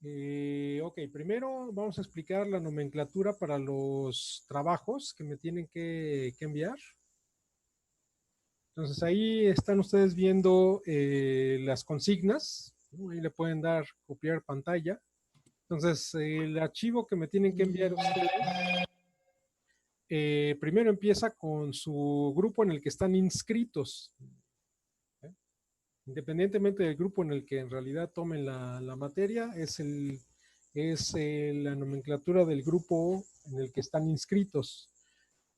Ok, primero vamos a explicar la nomenclatura para los trabajos que me tienen que enviar. Entonces ahí están ustedes viendo las consignas, ¿no? Ahí le pueden dar copiar pantalla. Entonces el archivo que me tienen que enviar ustedes, primero empieza con su grupo en el que están inscritos. ¿Eh? Independientemente del grupo en el que en realidad tomen la materia, es la nomenclatura del grupo en el que están inscritos.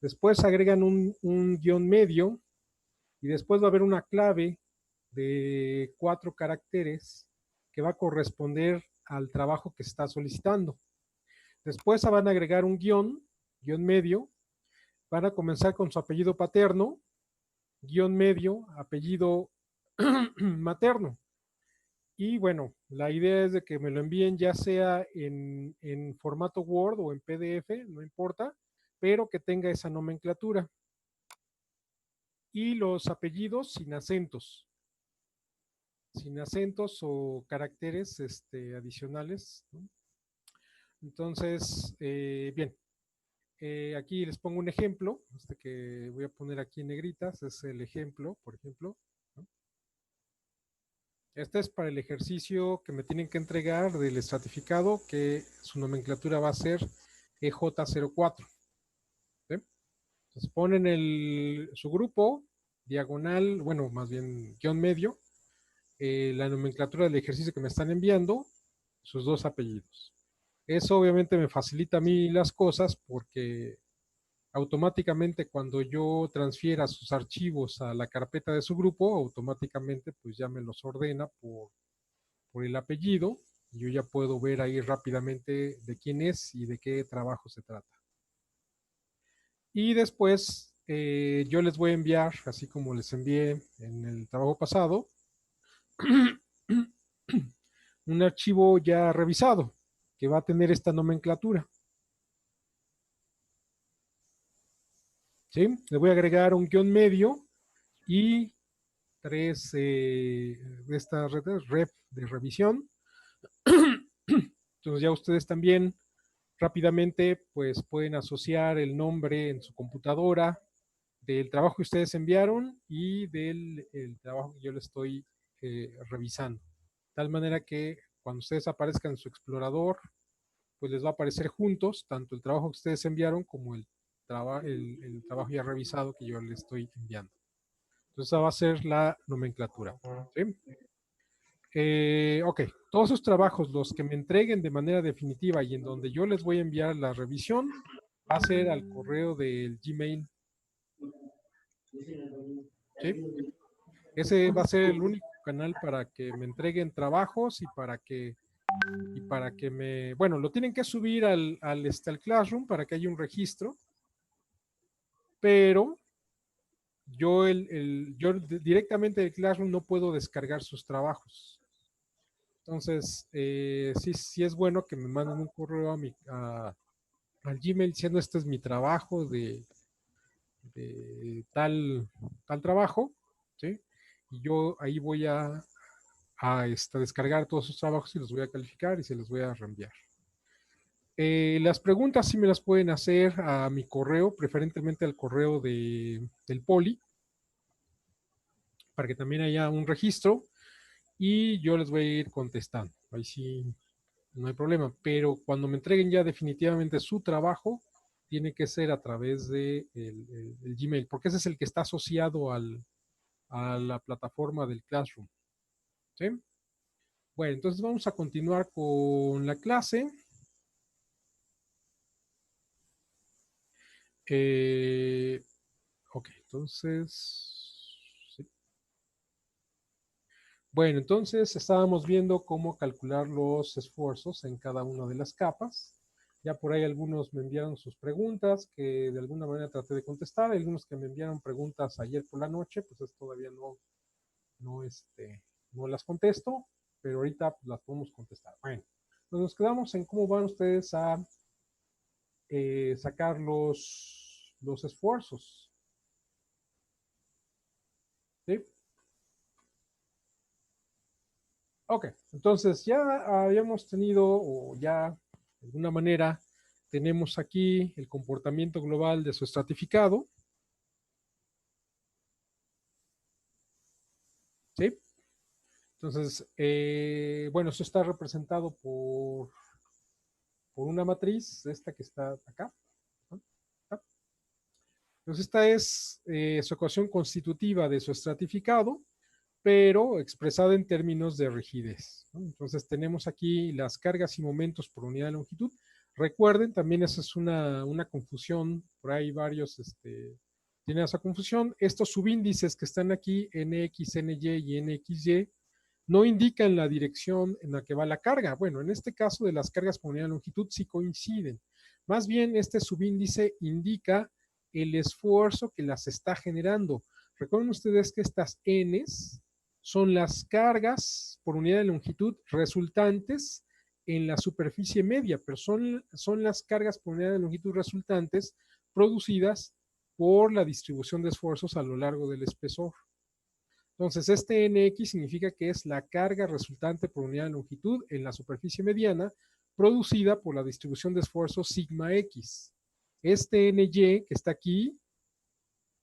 Después agregan un guión medio y después va a haber una clave de 4 caracteres que va a corresponder al trabajo que se está solicitando. Después van a agregar un guión medio, van a comenzar con su apellido paterno, guión medio, apellido materno. Y bueno, la idea es de que me lo envíen ya sea en formato Word o en PDF, no importa, pero que tenga esa nomenclatura. Y los apellidos sin acentos o caracteres adicionales, ¿no? Entonces, bien, aquí les pongo un ejemplo, que voy a poner aquí en negritas, es el ejemplo, por ejemplo, ¿no? Este es para el ejercicio que me tienen que entregar del estratificado, que su nomenclatura va a ser EJ04. ¿Sí? Entonces ponen su grupo, diagonal, bueno, más bien guión medio, la nomenclatura del ejercicio que me están enviando, sus dos apellidos. Eso obviamente me facilita a mí las cosas porque automáticamente cuando yo transfiera sus archivos a la carpeta de su grupo, automáticamente pues ya me los ordena por el apellido y yo ya puedo ver ahí rápidamente de quién es y de qué trabajo se trata. Y después yo les voy a enviar, así como les envié en el trabajo pasado, un archivo ya revisado que va a tener esta nomenclatura. ¿Sí? Le voy a agregar un guión medio y 3 de estas ref de revisión. Entonces ya ustedes también rápidamente pues pueden asociar el nombre en su computadora del trabajo que ustedes enviaron y del el trabajo que yo le estoy revisando. De tal manera que cuando ustedes aparezcan en su explorador, pues les va a aparecer juntos tanto el trabajo que ustedes enviaron como el trabajo ya revisado que yo les estoy enviando. Entonces esa va a ser la nomenclatura. ¿Sí? Ok, todos esos trabajos, los que me entreguen de manera definitiva y en donde yo les voy a enviar la revisión, va a ser al correo del Gmail. ¿Sí? Ese va a ser el único canal para que me entreguen trabajos y para que bueno, lo tienen que subir al Classroom para que haya un registro, pero yo directamente del Classroom no puedo descargar sus trabajos. Entonces, sí es bueno que me manden un correo al Gmail diciendo este es mi trabajo de tal trabajo, ¿sí? Y yo ahí voy a descargar todos sus trabajos y los voy a calificar y se los voy a reenviar. Las preguntas sí me las pueden hacer a mi correo, preferentemente al correo del Poli, para que también haya un registro y yo les voy a ir contestando. Ahí sí no hay problema, pero cuando me entreguen ya definitivamente su trabajo, tiene que ser a través de el Gmail, porque ese es el que está asociado a la plataforma del Classroom. ¿Sí? Bueno, entonces vamos a continuar con la clase. Ok, entonces, sí. Bueno, entonces estábamos viendo cómo calcular los esfuerzos en cada una de las capas. Ya por ahí algunos me enviaron sus preguntas que de alguna manera traté de contestar. Algunos que me enviaron preguntas ayer por la noche, pues todavía no las contesto, pero ahorita pues, las podemos contestar. Bueno, pues nos quedamos en cómo van ustedes a sacar los esfuerzos. ¿Sí? Ok, entonces ya habíamos tenido, o ya de alguna manera tenemos aquí el comportamiento global de su estratificado, ¿sí? Entonces, bueno, eso está representado por una matriz, esta que está acá, ¿no? Entonces, esta es su ecuación constitutiva de su estratificado, pero expresada en términos de rigidez, ¿no? Entonces, tenemos aquí las cargas y momentos por unidad de longitud. Recuerden, también esa es una confusión, por ahí varios tienen esa confusión. Estos subíndices que están aquí, NX, NY y NXY, no indican la dirección en la que va la carga. Bueno, en este caso de las cargas por unidad de longitud sí coinciden. Más bien, este subíndice indica el esfuerzo que las está generando. Recuerden ustedes que estas Ns son las cargas por unidad de longitud resultantes en la superficie media, pero son las cargas por unidad de longitud resultantes producidas por la distribución de esfuerzos a lo largo del espesor. Entonces, este Nx significa que es la carga resultante por unidad de longitud en la superficie mediana producida por la distribución de esfuerzos sigma x. Este Ny que está aquí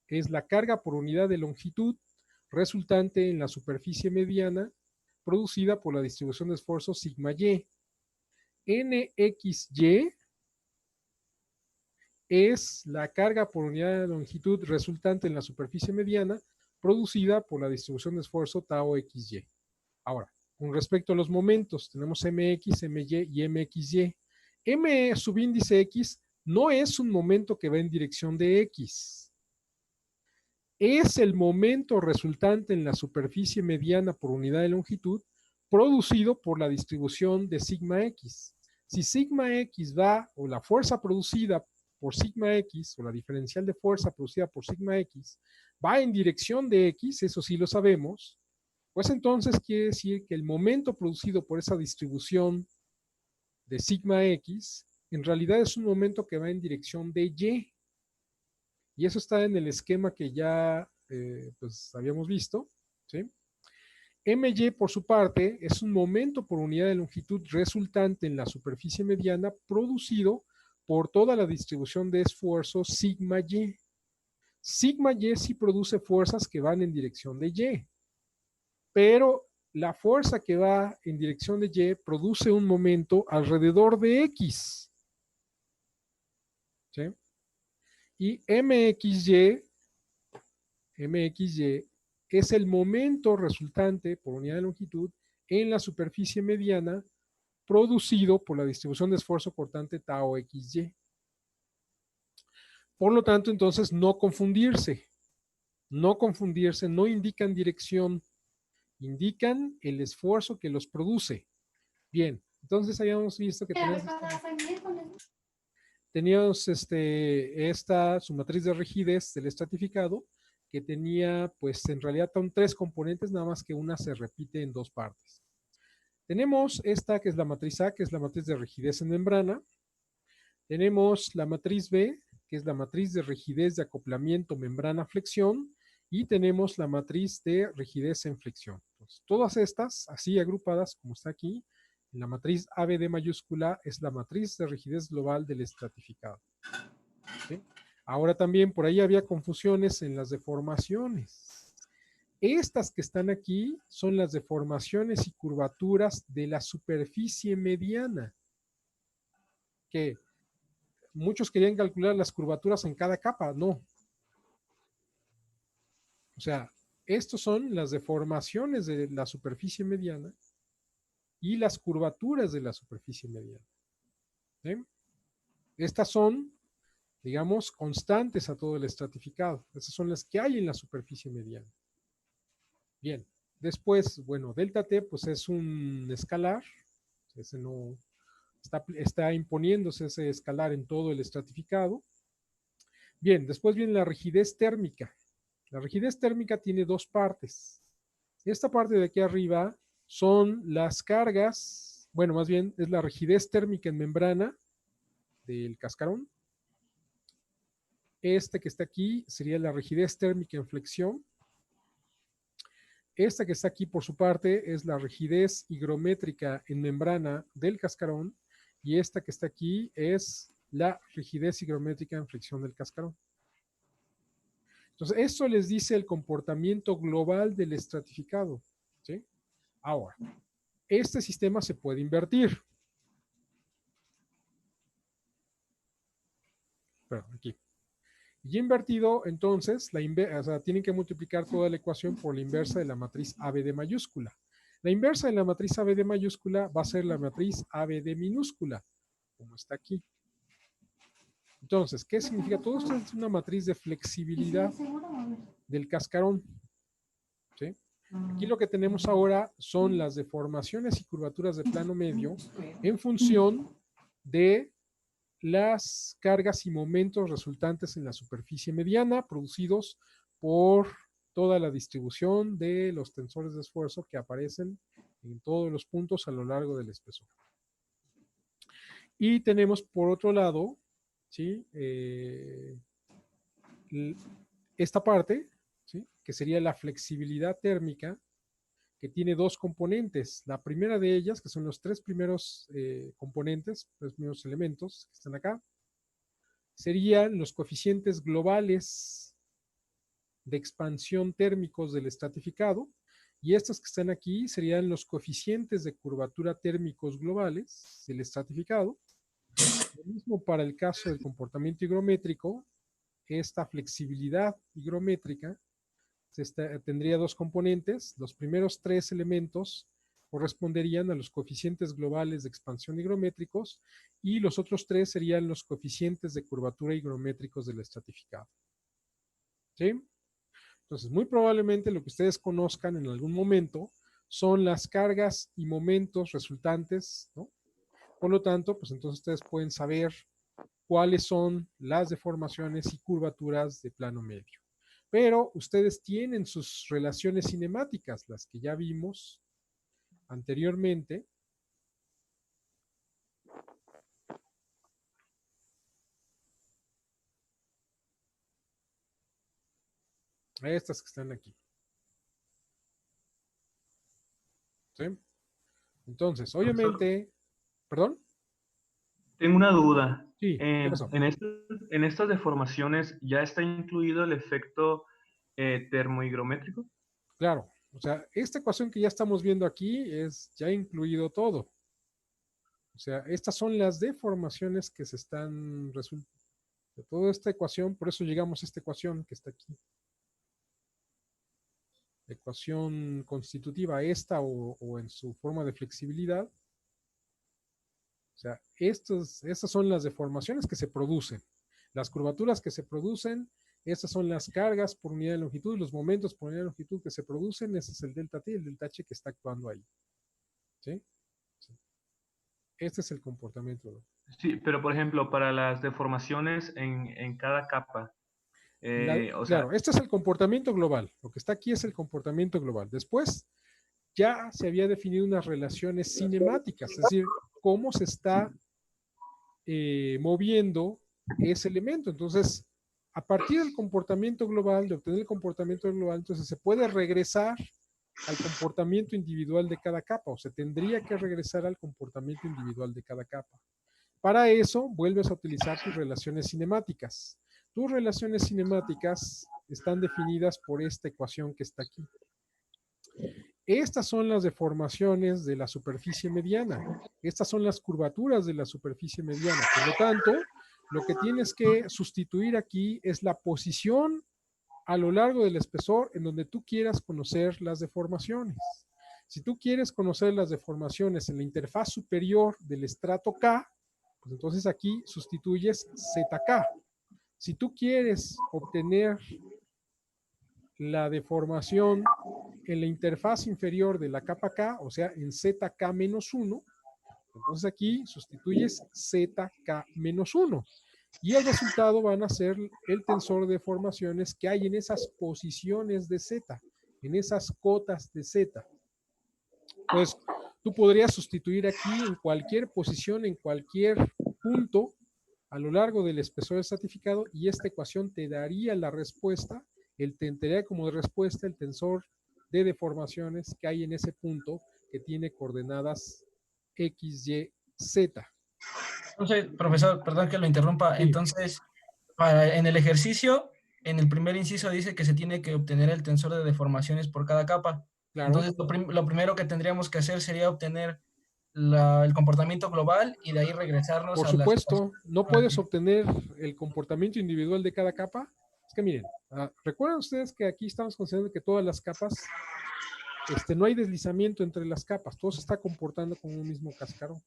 es la carga por unidad de longitud resultante en la superficie mediana producida por la distribución de esfuerzos sigma y. Nxy es la carga por unidad de longitud resultante en la superficie mediana producida por la distribución de esfuerzo tau xy. Ahora, con respecto a los momentos, tenemos mx, my y mxy. M subíndice x no es un momento que va en dirección de x. Es el momento resultante en la superficie mediana por unidad de longitud producido por la distribución de sigma x. Si sigma x va, o la fuerza producida por sigma x, o la diferencial de fuerza producida por sigma x, va en dirección de x, eso sí lo sabemos, pues entonces quiere decir que el momento producido por esa distribución de sigma x en realidad es un momento que va en dirección de y. Y eso está en el esquema que ya pues habíamos visto, ¿sí? My, por su parte, es un momento por unidad de longitud resultante en la superficie mediana producido por toda la distribución de esfuerzo sigma y. Sigma y sí produce fuerzas que van en dirección de y, pero la fuerza que va en dirección de y produce un momento alrededor de x, ¿sí? Y mxy es el momento resultante por unidad de longitud en la superficie mediana producido por la distribución de esfuerzo cortante tau xy. Por lo tanto, entonces, no indican dirección, indican el esfuerzo que los produce. Bien, entonces habíamos visto que teníamos su matriz de rigidez del estratificado, que tenía, pues, en realidad son tres componentes, nada más que una se repite en dos partes. Tenemos esta que es la matriz A, que es la matriz de rigidez en membrana. Tenemos la matriz B, que es la matriz de rigidez de acoplamiento membrana-flexión. Y tenemos la matriz de rigidez en flexión. Entonces, todas estas, así agrupadas como está aquí, la matriz ABD mayúscula es la matriz de rigidez global del estratificado. ¿Sí? Ahora también por ahí había confusiones en las deformaciones. Estas que están aquí son las deformaciones y curvaturas de la superficie mediana, que muchos querían calcular las curvaturas en cada capa, no. O sea, estos son las deformaciones de la superficie mediana y las curvaturas de la superficie mediana. ¿Sí? Estas son, digamos, constantes a todo el estratificado. Esas son las que hay en la superficie mediana. Bien, después, bueno, delta T pues es un escalar, ese no está imponiéndose ese escalar en todo el estratificado. Bien, después viene la rigidez térmica. La rigidez térmica tiene dos partes. Esta parte de aquí arriba son las cargas, bueno, más bien es la rigidez térmica en membrana del cascarón. Este que está aquí sería la rigidez térmica en flexión. Esta que está aquí por su parte es la rigidez higrométrica en membrana del cascarón y esta que está aquí es la rigidez higrométrica en fricción del cascarón. Entonces, esto les dice el comportamiento global del estratificado, ¿sí? Ahora, este sistema se puede invertir. Pero aquí. Y invertido, entonces, o sea, tienen que multiplicar toda la ecuación por la inversa de la matriz ABD mayúscula. La inversa de la matriz ABD mayúscula va a ser la matriz ABD minúscula, como está aquí. Entonces, ¿qué significa? Todo esto es una matriz de flexibilidad del cascarón. ¿Sí? Aquí lo que tenemos ahora son las deformaciones y curvaturas de plano medio en función de las cargas y momentos resultantes en la superficie mediana producidos por toda la distribución de los tensores de esfuerzo que aparecen en todos los puntos a lo largo del espesor. Y tenemos por otro lado, ¿sí? Esta parte, ¿sí? Que sería la flexibilidad térmica, que tiene dos componentes. La primera de ellas, que son los tres primeros componentes, los primeros elementos que están acá, serían los coeficientes globales de expansión térmicos del estratificado, y estos que están aquí serían los coeficientes de curvatura térmicos globales del estratificado. Lo mismo para el caso del comportamiento higrométrico, esta flexibilidad higrométrica tendría dos componentes. Los primeros tres elementos corresponderían a los coeficientes globales de expansión higrométricos y los otros tres serían los coeficientes de curvatura higrométricos del estratificado. ¿Sí? Entonces, muy probablemente lo que ustedes conozcan en algún momento son las cargas y momentos resultantes, ¿no? Por lo tanto, pues entonces ustedes pueden saber cuáles son las deformaciones y curvaturas de plano medio. Pero ustedes tienen sus relaciones cinemáticas, las que ya vimos anteriormente. Estas que están aquí. ¿Sí? Entonces, Profesor, obviamente, ¿perdón? tengo una duda. Sí, ¿qué pasó? En estas deformaciones ya está incluido el efecto termohigrométrico. Claro, o sea, esta ecuación que ya estamos viendo aquí es ya incluido todo. O sea, estas son las deformaciones que se están resultando de toda esta ecuación, por eso llegamos a esta ecuación que está aquí. Ecuación constitutiva esta o en su forma de flexibilidad. O sea, estas son las deformaciones que se producen. Las curvaturas que se producen, estas son las cargas por unidad de longitud, los momentos por unidad de longitud que se producen, ese es el delta T, el delta H que está actuando ahí. ¿Sí? Sí. Este es el comportamiento. Sí, pero por ejemplo, para las deformaciones en cada capa, o sea, Claro, este es el comportamiento global. Lo que está aquí es el comportamiento global. Después ya se había definido unas relaciones cinemáticas, es decir, cómo se está moviendo ese elemento. Entonces, a partir del comportamiento global, de obtener el comportamiento global, entonces se puede regresar al comportamiento individual de cada capa, o se tendría que regresar al comportamiento individual de cada capa. Para eso, vuelves a utilizar tus relaciones cinemáticas. Tus relaciones cinemáticas están definidas por esta ecuación que está aquí. Estas son las deformaciones de la superficie mediana. Estas son las curvaturas de la superficie mediana. Por lo tanto, lo que tienes que sustituir aquí es la posición a lo largo del espesor en donde tú quieras conocer las deformaciones. Si tú quieres conocer las deformaciones en la interfaz superior del estrato K, pues entonces aquí sustituyes ZK. Si tú quieres obtener la deformación en la interfaz inferior de la capa K, o sea, en ZK-1, entonces aquí sustituyes ZK-1 y el resultado van a ser el tensor de deformaciones que hay en esas posiciones de Z, en esas cotas de Z. Entonces, tú podrías sustituir aquí en cualquier posición, en cualquier punto a lo largo del espesor estratificado y esta ecuación te daría la respuesta, te daría como respuesta el tensor de deformaciones que hay en ese punto que tiene coordenadas X, Y, Z. Entonces, profesor, perdón que lo interrumpa. Sí, Entonces, en el ejercicio, en el primer inciso dice que se tiene que obtener el tensor de deformaciones por cada capa. claro. Entonces, lo primero que tendríamos que hacer sería obtener el comportamiento global y de ahí regresarnos Por a las... supuesto, no para puedes que- obtener el comportamiento individual de cada capa. Es que miren, recuerden ustedes que aquí estamos considerando que todas las capas, no hay deslizamiento entre las capas, todo se está comportando como un mismo cascarón. Ok.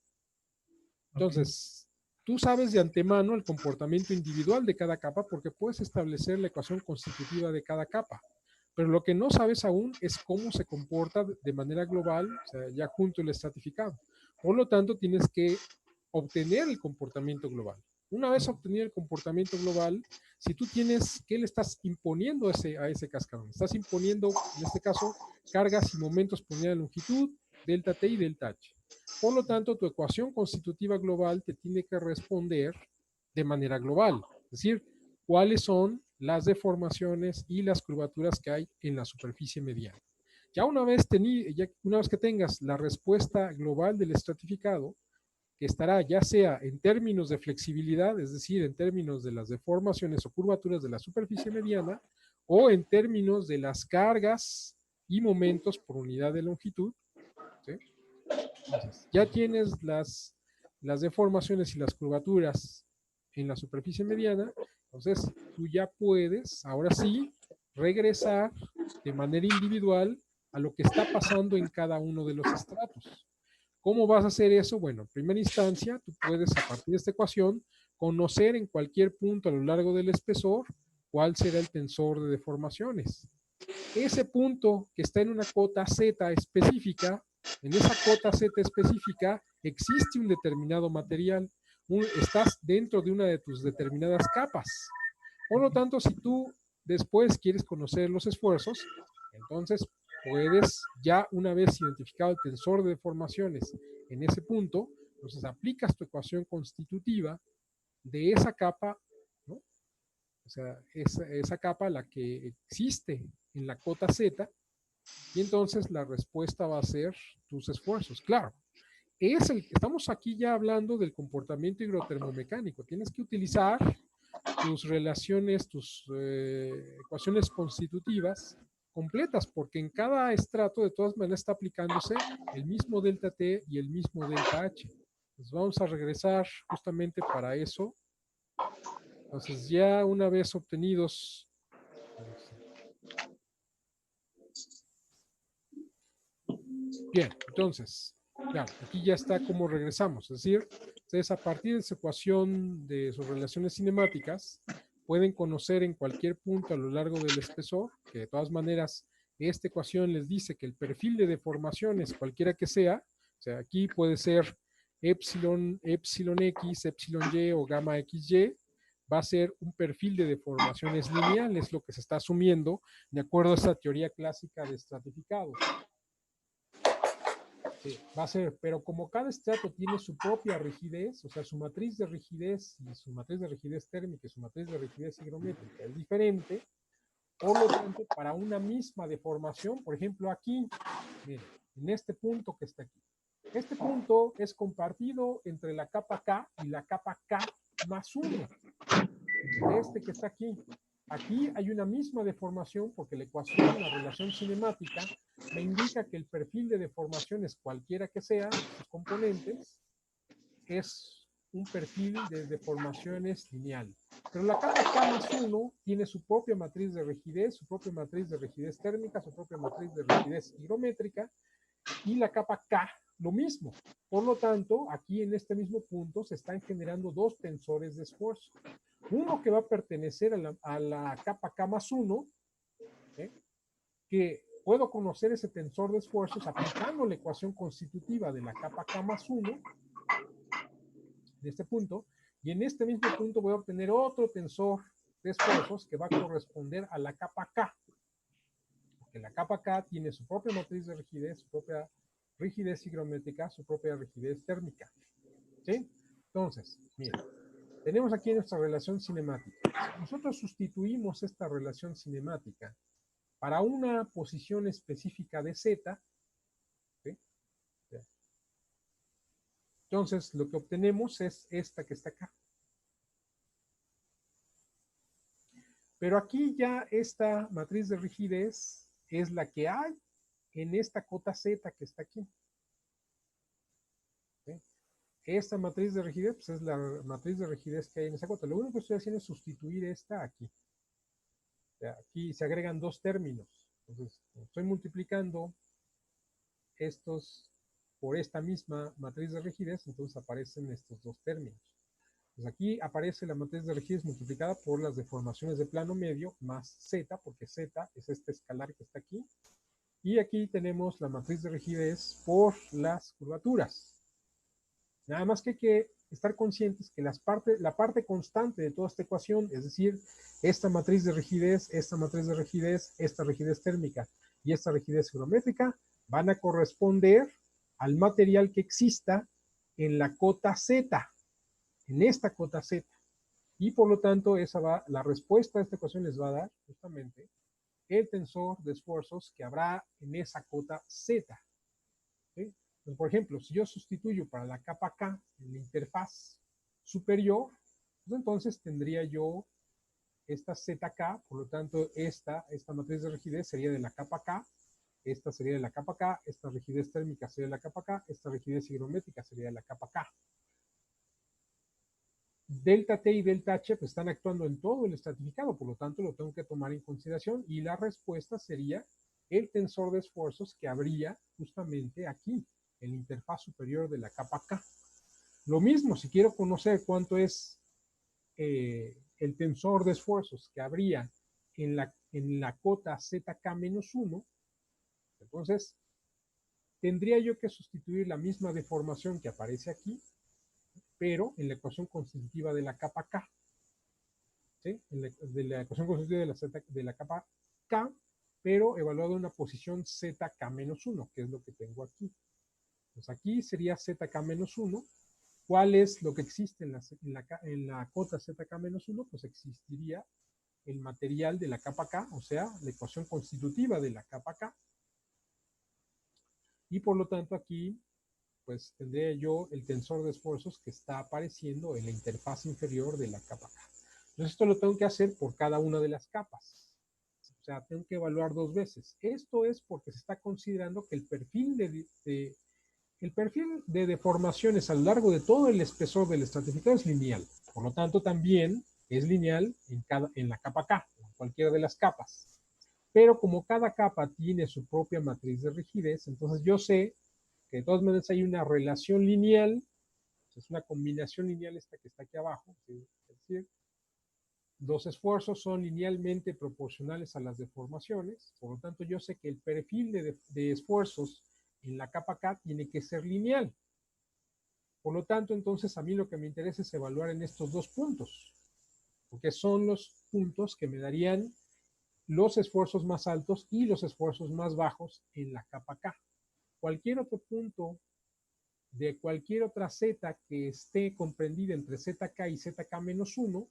Entonces, tú sabes de antemano el comportamiento individual de cada capa porque puedes establecer la ecuación constitutiva de cada capa. Pero lo que no sabes aún es cómo se comporta de manera global, o sea, ya junto el estratificado. Por lo tanto, tienes que obtener el comportamiento global. Una vez obtenido el comportamiento global, si tú tienes, ¿qué le estás imponiendo a ese cascarón? Estás imponiendo, en este caso, cargas y momentos por unidad de longitud, delta T y delta H. Por lo tanto, tu ecuación constitutiva global te tiene que responder de manera global. Es decir, cuáles son las deformaciones y las curvaturas que hay en la superficie mediana. Ya una vez que tengas la respuesta global del estratificado, que estará ya sea en términos de flexibilidad, es decir, en términos de las deformaciones o curvaturas de la superficie mediana, o en términos de las cargas y momentos por unidad de longitud, ¿sí? Entonces, ya tienes las deformaciones y las curvaturas en la superficie mediana, entonces tú ya puedes, ahora sí, regresar de manera individual a lo que está pasando en cada uno de los estratos. ¿Cómo vas a hacer eso? Bueno, en primera instancia, tú puedes, a partir de esta ecuación, conocer en cualquier punto a lo largo del espesor cuál será el tensor de deformaciones. Ese punto que está en una cota Z específica, en esa cota Z específica existe un determinado material, estás dentro de una de tus determinadas capas. Por lo tanto, si tú después quieres conocer los esfuerzos, entonces puedes, ya una vez identificado el tensor de deformaciones en ese punto, entonces aplicas tu ecuación constitutiva de esa capa, ¿no? O sea, esa capa la que existe en la cota Z, y entonces la respuesta va a ser tus esfuerzos. Claro, estamos aquí ya hablando del comportamiento hidrotermomecánico. Tienes que utilizar tus relaciones, tus ecuaciones constitutivas completas, porque en cada estrato de todas maneras está aplicándose el mismo delta T y el mismo delta H. Pues vamos a regresar justamente para eso. Entonces ya una vez obtenidos, bien, entonces, claro, aquí ya está como regresamos, es decir, ustedes a partir de esa ecuación de sus relaciones cinemáticas pueden conocer en cualquier punto a lo largo del espesor, que de todas maneras esta ecuación les dice que el perfil de deformaciones, cualquiera que sea, o sea, aquí puede ser epsilon, epsilon X, epsilon Y o gamma XY, va a ser un perfil de deformaciones lineal, es lo que se está asumiendo de acuerdo a esta teoría clásica de estratificados. Sí, va a ser, pero como cada estrato tiene su propia rigidez, o sea, su matriz de rigidez y su matriz de rigidez térmica y su matriz de rigidez higrométrica es diferente, por lo tanto, para una misma deformación, por ejemplo, aquí, miren, en este punto que está aquí, este punto es compartido entre la capa K y la capa K más 1. Este que está aquí. Aquí hay una misma deformación porque la ecuación, la relación cinemática, me indica que el perfil de deformaciones, cualquiera que sea, sus componentes, es un perfil de deformaciones lineal. Pero la capa K más 1 tiene su propia matriz de rigidez, su propia matriz de rigidez térmica, su propia matriz de rigidez higrométrica, y la capa K lo mismo. Por lo tanto, aquí en este mismo punto se están generando dos tensores de esfuerzo. Uno que va a pertenecer a la capa K más 1, que puedo conocer ese tensor de esfuerzos aplicando la ecuación constitutiva de la capa K más 1, de este punto, y en este mismo punto voy a obtener otro tensor de esfuerzos que va a corresponder a la capa K, porque la capa K tiene su propia matriz de rigidez, su propia rigidez higrométrica, su propia rigidez térmica. ¿Sí? Entonces, miren, tenemos aquí nuestra relación cinemática. Nosotros sustituimos esta relación cinemática para una posición específica de Z. ¿Sí? Entonces, lo que obtenemos es esta que está acá. Pero aquí ya esta matriz de rigidez es la que hay en esta cota Z que está aquí. ¿Sí? Esta matriz de rigidez pues es la matriz de rigidez que hay en esa cota. Lo único que estoy haciendo es sustituir esta aquí. O sea, aquí se agregan dos términos. Entonces, estoy multiplicando estos por esta misma matriz de rigidez, entonces aparecen estos dos términos. Pues aquí aparece la matriz de rigidez multiplicada por las deformaciones de plano medio más Z, porque Z es este escalar que está aquí. Y aquí tenemos la matriz de rigidez por las curvaturas. Nada más que hay que estar conscientes que la parte constante de toda esta ecuación, es decir, esta matriz de rigidez, esta matriz de rigidez, esta rigidez térmica y esta rigidez geométrica, van a corresponder al material que exista en la cota Z, en esta cota Z. Y por lo tanto, la respuesta a esta ecuación les va a dar justamente el tensor de esfuerzos que habrá en esa cota Z. ¿Sí? Entonces, por ejemplo, si yo sustituyo para la capa K en la interfaz superior, pues entonces tendría yo esta ZK, por lo tanto, esta matriz de rigidez sería de la capa K, esta sería de la capa K, esta rigidez térmica sería de la capa K, esta rigidez higrométrica sería de la capa K. Delta T y delta H pues, están actuando en todo el estratificado, por lo tanto lo tengo que tomar en consideración y la respuesta sería el tensor de esfuerzos que habría justamente aquí, en la interfaz superior de la capa K. Lo mismo, si quiero conocer cuánto es el tensor de esfuerzos que habría en la cota ZK-1, entonces tendría yo que sustituir la misma deformación que aparece aquí, pero en la ecuación constitutiva de la capa K. ¿Sí? De la ecuación constitutiva de la capa K, pero evaluado en una posición ZK-1, que es lo que tengo aquí. Pues aquí sería ZK-1. ¿Cuál es lo que existe en la cota ZK-1? Pues existiría el material de la capa K, o sea, la ecuación constitutiva de la capa K. Y por lo tanto aquí pues tendría yo el tensor de esfuerzos que está apareciendo en la interfaz inferior de la capa K. Entonces esto lo tengo que hacer por cada una de las capas. O sea, tengo que evaluar dos veces. Esto es porque se está considerando que el perfil de deformaciones a lo largo de todo el espesor del estratificado es lineal. Por lo tanto, también es lineal en la capa K, en cualquiera de las capas. Pero como cada capa tiene su propia matriz de rigidez, entonces yo sé que de todas maneras hay una relación lineal, es una combinación lineal esta que está aquí abajo, ¿sí? Es decir, los esfuerzos son linealmente proporcionales a las deformaciones, por lo tanto yo sé que el perfil de esfuerzos en la capa K tiene que ser lineal. Por lo tanto, entonces a mí lo que me interesa es evaluar en estos dos puntos, porque son los puntos que me darían los esfuerzos más altos y los esfuerzos más bajos en la capa K. Cualquier otro punto de cualquier otra Z que esté comprendida entre ZK y ZK-1,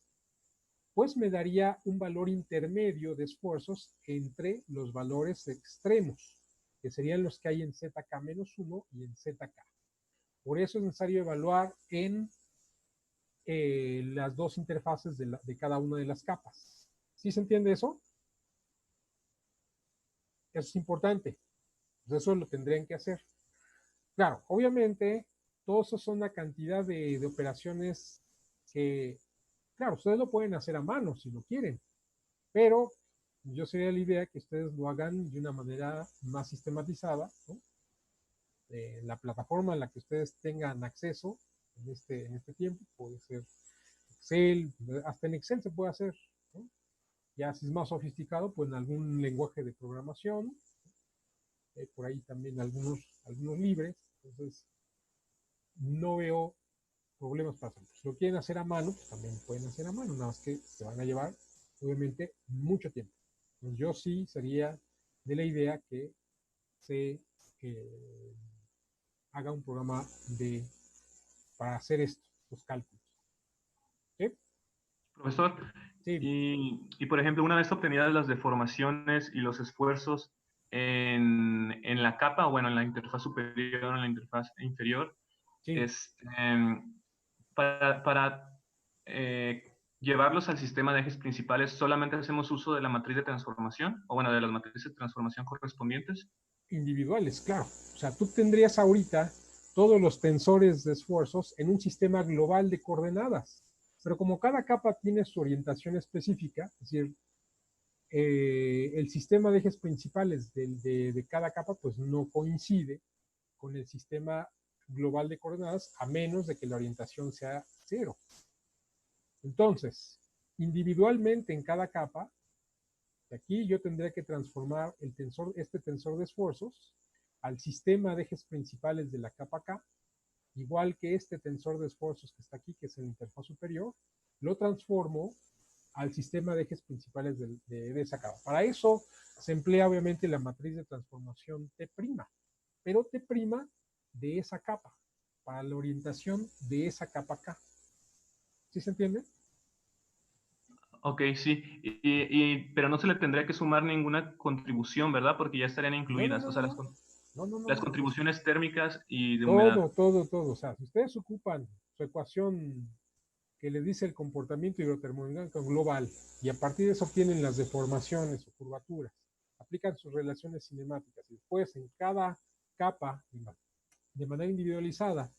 pues me daría un valor intermedio de esfuerzos entre los valores extremos, que serían los que hay en ZK-1 y en ZK. Por eso es necesario evaluar en las dos interfaces de cada una de las capas. ¿Sí se entiende eso? Eso es importante. Pues eso lo tendrían que hacer. Claro, obviamente, todo eso son una cantidad de operaciones que, claro, ustedes lo pueden hacer a mano si lo quieren, pero yo sería la idea que ustedes lo hagan de una manera más sistematizada, ¿no? La plataforma en la que ustedes tengan acceso en este tiempo, puede ser Excel, hasta en Excel se puede hacer, ¿no? Ya si es más sofisticado, pues en algún lenguaje de programación, por ahí también algunos libres, entonces no veo problemas para hacerlo. Si lo quieren hacer a mano, pues también pueden hacer a mano, nada más que se van a llevar, obviamente, mucho tiempo. Entonces, yo sí sería de la idea que se haga un programa para hacer estos cálculos. ¿Sí? Profesor, Sí, Y, por ejemplo, una vez obtenidas las deformaciones y los esfuerzos en la capa, o bueno, en la interfaz superior o en la interfaz inferior, sí. este, para llevarlos al sistema de ejes principales, solamente hacemos uso de la matriz de transformación, o bueno, de las matrices de transformación correspondientes. Individuales, claro. O sea, tú tendrías ahorita todos los tensores de esfuerzos en un sistema global de coordenadas. Pero como cada capa tiene su orientación específica, es decir, el sistema de ejes principales de cada capa pues no coincide con el sistema global de coordenadas a menos de que la orientación sea cero. Entonces, individualmente en cada capa, aquí yo tendría que transformar este tensor de esfuerzos al sistema de ejes principales de la capa K, igual que este tensor de esfuerzos que está aquí, que es el interfaz superior, lo transformo al sistema de ejes principales de esa capa. Para eso se emplea obviamente la matriz de transformación T', pero T' de esa capa, para la orientación de esa capa K. ¿Sí se entiende? Ok, sí, pero no se le tendría que sumar ninguna contribución, ¿verdad? Porque ya estarían No, no, incluidas, no, o no, sea, no. No, no, no, las no. contribuciones térmicas y de humedad. Todo, todo, todo. O sea, si ustedes ocupan su ecuación que les dice el comportamiento hidrotermodinámico global y a partir de eso obtienen las deformaciones o curvaturas, aplican sus relaciones cinemáticas y después en cada capa de manera individualizada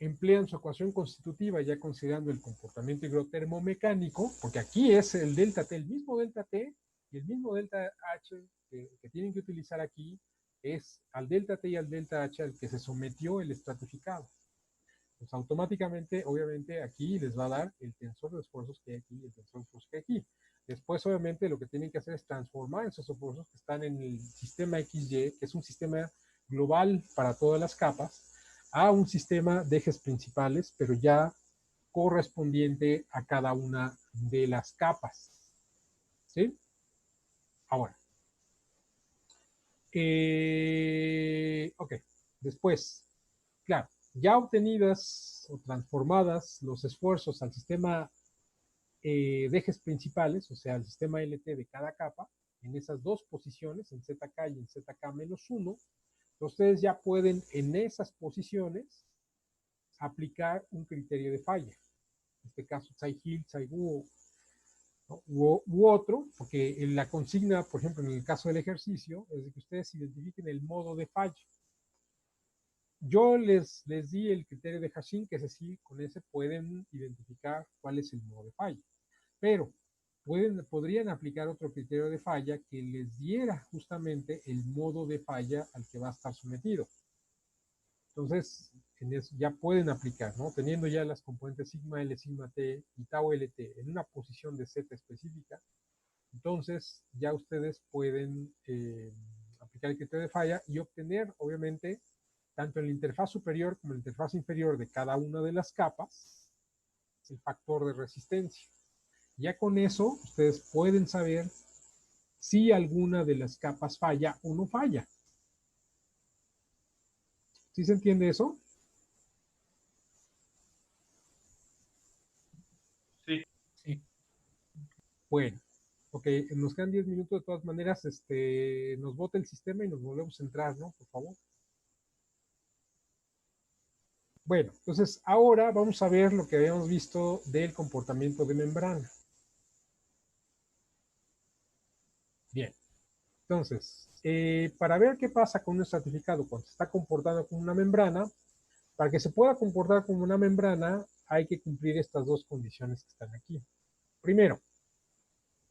emplean su ecuación constitutiva ya considerando el comportamiento hidrotermomecánico, porque aquí es el delta T, el mismo delta T y el mismo delta H que tienen que utilizar aquí es al delta T y al delta H al que se sometió el estratificado. Pues automáticamente, obviamente, aquí les va a dar el tensor de esfuerzos que hay aquí y el tensor de esfuerzos que hay aquí. Después, obviamente, lo que tienen que hacer es transformar esos esfuerzos que están en el sistema XY, que es un sistema global para todas las capas, a un sistema de ejes principales, pero ya correspondiente a cada una de las capas. ¿Sí? Ahora. Ok. Después, claro, ya obtenidas o transformadas los esfuerzos al sistema de ejes principales, o sea, al sistema LT de cada capa, en esas dos posiciones, en ZK y en ZK-1, ustedes ya pueden en esas posiciones aplicar un criterio de falla. En este caso, Tsai-Hill, Tsai-Wu, ¿no? u otro, porque en la consigna, por ejemplo, en el caso del ejercicio, es de que ustedes identifiquen el modo de falla. Yo les di el criterio de Hashim, que es decir, con ese pueden identificar cuál es el modo de falla. Pero podrían aplicar otro criterio de falla que les diera justamente el modo de falla al que va a estar sometido. Entonces, en eso ya pueden aplicar, ¿no? Teniendo ya las componentes sigma L, sigma T y tau LT en una posición de Z específica, entonces ya ustedes pueden aplicar el criterio de falla y obtener, obviamente, tanto en la interfaz superior como en la interfaz inferior de cada una de las capas, el factor de resistencia. Ya con eso, ustedes pueden saber si alguna de las capas falla o no falla. ¿Sí se entiende eso? Sí. Sí. Bueno, ok, nos quedan 10 minutos de todas maneras, nos bota el sistema y nos volvemos a entrar, ¿no? Por favor. Bueno, entonces ahora vamos a ver lo que habíamos visto del comportamiento de membrana. Bien, entonces, para ver qué pasa con un estratificado cuando se está comportando como una membrana, para que se pueda comportar como una membrana, hay que cumplir estas dos condiciones que están aquí. Primero,